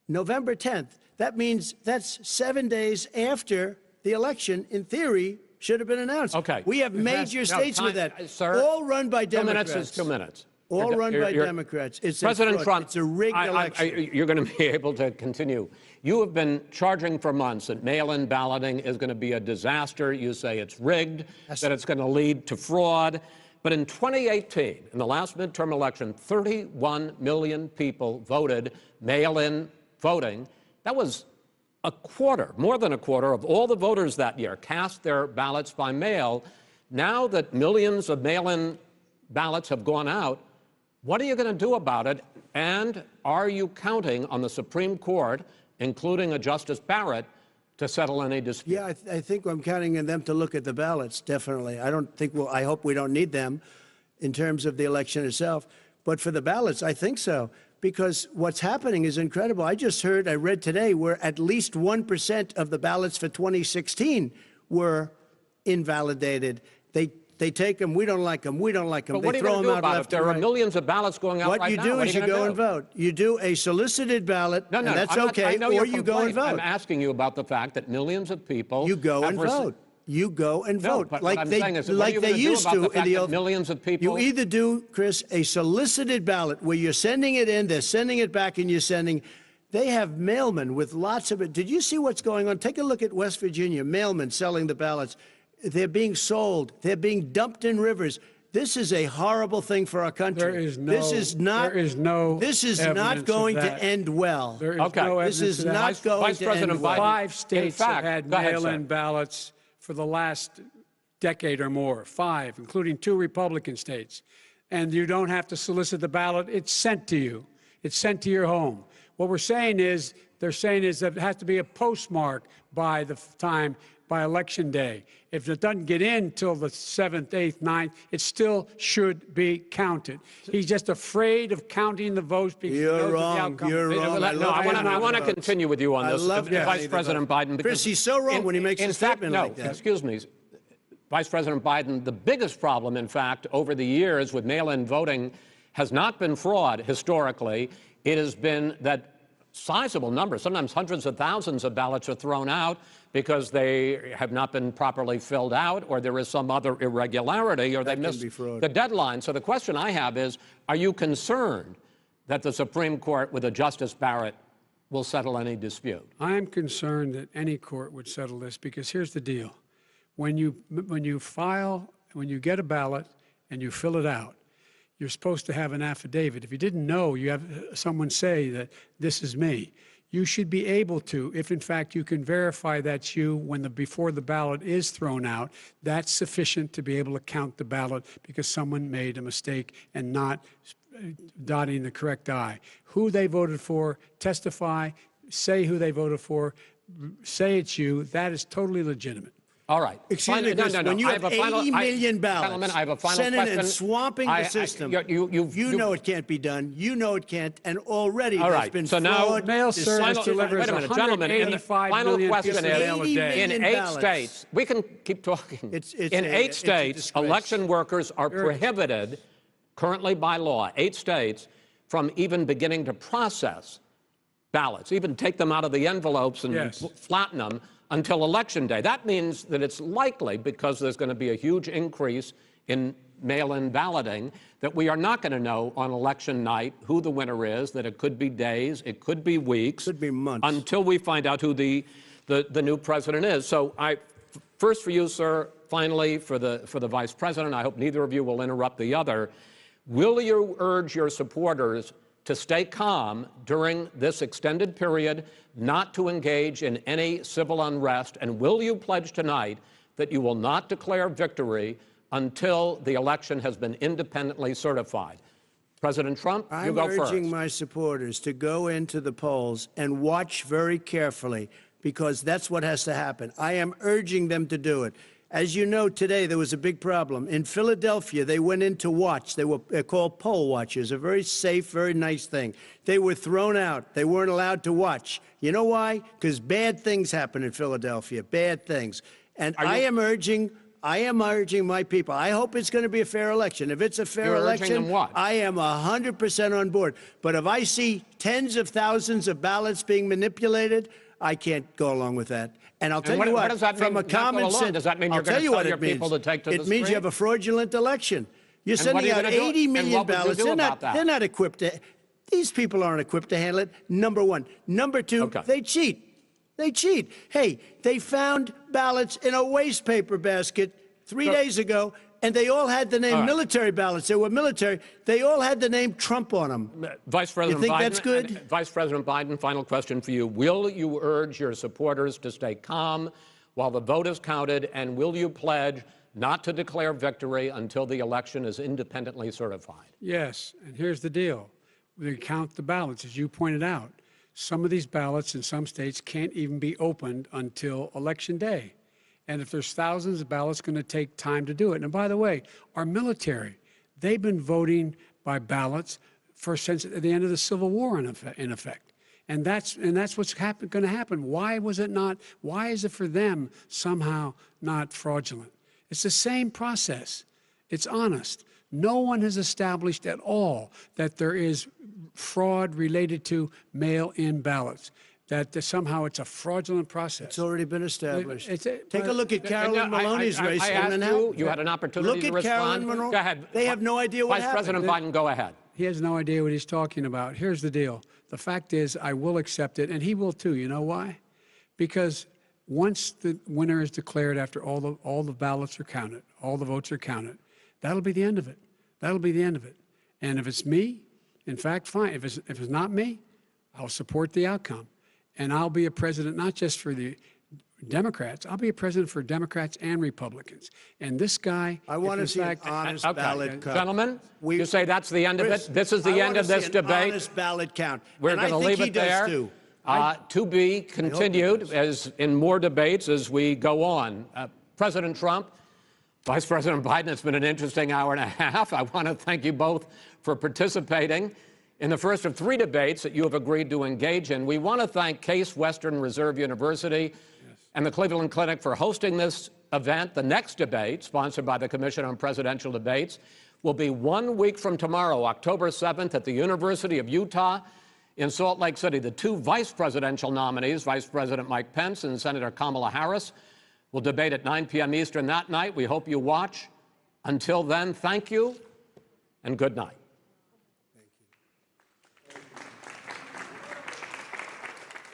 November 10th. That means that's 7 days after the election, in theory, should have been announced. Okay. We have major states with that. Sir, all run by Democrats. 2 minutes is 2 minutes. All run by Democrats. It's President Trump, it's a rigged election. You're going to be able to continue. You have been charging for months that mail-in balloting is going to be a disaster. You say it's rigged, that it's going to lead to fraud. But in 2018, in the last midterm election, 31 million people voted mail-in voting. That was a quarter, more than a quarter, of all the voters that year cast their ballots by mail. Now that millions of mail-in ballots have gone out, what are you going to do about it? And are you counting on the Supreme Court, including a Justice Barrett, to settle any dispute? Yeah, I think I'm counting on them to look at the ballots, definitely. I hope we don't need them in terms of the election itself. But for the ballots, I think so. Because what's happening is incredible. I read today, where at least 1% of the ballots for 2016 were invalidated. They take them, we don't like them, we don't like them. But what are you throw going to them do out about it? left There and are right. millions of ballots going out right now. What you do is you go and vote. You do a solicited ballot, and that's okay, or you go and vote. I'm asking you about the fact that millions of people You go and vote. You go and vote, but like what I'm they saying is, what are you like they gonna do used about to the in fact the that old. millions of people. You either do, Chris, a solicited ballot where you're sending it in, they're sending it back, and you're sending. They have mailmen with lots of it. Did you see what's going on? Take a look at West Virginia, mailmen selling the ballots. They're being sold. They're being dumped in rivers. This is a horrible thing for our country. There is no. This is not. There is no. This is evidence not of going to that. end well. There is Okay. no This evidence is of that. not going Vice to President end well. Biden. 5 states fact, have had go ahead, mail-in sir. ballots for the last decade or more. 5, including 2 Republican states. And you don't have to solicit the ballot. It's sent to you. It's sent to your home. What we're saying is, they're saying is that it has to be a postmark by the time, by Election Day. If it doesn't get in till the 7th, 8th, 9th, it still should be counted. He's just afraid of counting the votes because he knows You're the wrong. outcome. You're wrong. No, I want to votes. continue with you on I this, love Vice counting the President votes. Biden. Chris, he's so wrong when he makes a statement no, like that. Excuse me, Vice President Biden, the biggest problem, in fact, over the years with mail-in voting has not been fraud historically. It has been that sizable numbers, sometimes hundreds of thousands of ballots are thrown out because they have not been properly filled out, or there is some other irregularity, or they missed the deadline. So the question I have is, are you concerned that the Supreme Court, with a Justice Barrett, will settle any dispute? I am concerned that any court would settle this because here's the deal. When you get a ballot and you fill it out, you're supposed to have an affidavit. If you didn't know, you have someone say that this is me. You should be able to, if in fact you can verify that's you before the ballot is thrown out, that's sufficient to be able to count the ballot because someone made a mistake and not dotting the correct I. Who they voted for, testify, say who they voted for, say it's you, that is totally legitimate. All right. Excuse me, Chris, when you have 80 million ballots I have a final sent in question. and swamping the system, you know it can't be done. You know it can't, and already All there's right. been So now, fraud. Mail service delivers wait a minute, gentlemen. And the 185 final million question pieces of mail a is: day. in million 8 ballots. states, we can keep talking. In 8 it's a states, disgrace. election workers are prohibited, currently by law, 8 states, from even beginning to process ballots, even take them out of the envelopes and flatten them until Election Day. That means that it's likely, because there's going to be a huge increase in mail-in balloting, that we are not going to know on election night who the winner is, that it could be days, it could be weeks. Could be months. Until we find out who the new president is. So first for you, sir, finally for the vice president, I hope neither of you will interrupt the other. Will you urge your supporters to stay calm during this extended period, not to engage in any civil unrest? And will you pledge tonight that you will not declare victory until the election has been independently certified? President Trump, you go first. I'm urging my supporters to go into the polls and watch very carefully, because that's what has to happen. I am urging them to do it. As you know, today there was a big problem. In Philadelphia, they went in to watch. They're called poll watchers, a very safe, very nice thing. They were thrown out. They weren't allowed to watch. You know why? Because bad things happen in Philadelphia, bad things. And I am urging my people. I hope it's going to be a fair election. If it's a fair election, them what? I am 100% on board. But if I see tens of thousands of ballots being manipulated, I can't go along with that. And I'll tell you what, does that from mean, a common sense, does that mean you're I'll tell going to you tell what your it means. people to take to the It means you have a fraudulent election. You're And what are sending you out gonna do? 80 And million what would you ballots. do about that? They're not equipped to. These people aren't equipped to handle it. Number one. Number two, they cheat. They cheat. Hey, they found ballots in a waste paper basket 3 days ago, and they all had the name military ballots. They were military. They all had the name Trump on them. Vice President You think Biden, that's good? Vice President Biden, final question for you. Will you urge your supporters to stay calm while the vote is counted, and will you pledge not to declare victory until the election is independently certified? Yes, and here's the deal. We count the ballots, as you pointed out. Some of these ballots in some states can't even be opened until Election Day. And if there's thousands of ballots, it's going to take time to do it. And by the way, our military, they've been voting by ballots since the end of the Civil War, in effect. And that's what's going to happen. Why was it not? Why is it for them somehow not fraudulent? It's the same process. It's honest. No one has established at all that there is fraud related to mail-in ballots, that somehow it's a fraudulent process. It's already been established. Take a look at Carolyn Maloney's race. You had an opportunity to respond. Look at Carolyn Maloney. Go ahead. They have no idea what happened. Vice President Biden, go ahead. He has no idea what he's talking about. Here's the deal. The fact is, I will accept it, and he will too. You know why? Because once the winner is declared, after all the ballots are counted, all the votes are counted, that'll be the end of it. That'll be the end of it. And if it's me, in fact, fine. If it's not me, I'll support the outcome. And I'll be a president not just for the Democrats. I'll be a president for Democrats and Republicans. And this guy, I want to see an honest ballot count. Gentlemen, you say that's the end of it? This is the end of this debate? Honest ballot count. We're going to leave it there. To be continued as in more debates as we go on. President Trump, Vice President Biden, it's been an interesting hour and a half. I want to thank you both for participating in the first of 3 debates that you have agreed to engage in. We want to thank Case Western Reserve University and the Cleveland Clinic for hosting this event. The next debate, sponsored by the Commission on Presidential Debates, will be 1 week from tomorrow, October 7th, at the University of Utah in Salt Lake City. The 2 vice presidential nominees, Vice President Mike Pence and Senator Kamala Harris, will debate at 9 p.m. Eastern that night. We hope you watch. Until then, thank you and good night.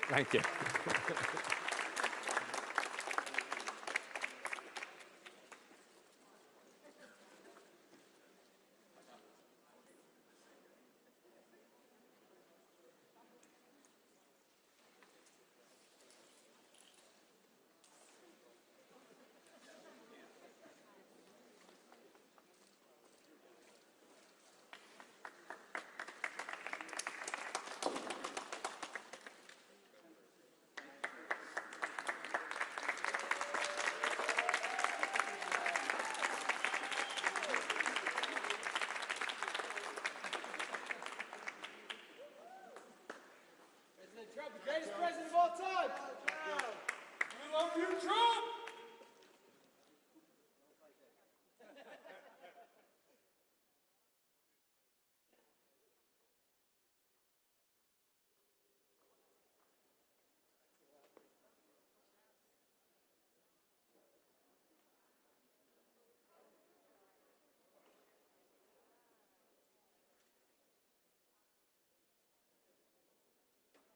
Thank you.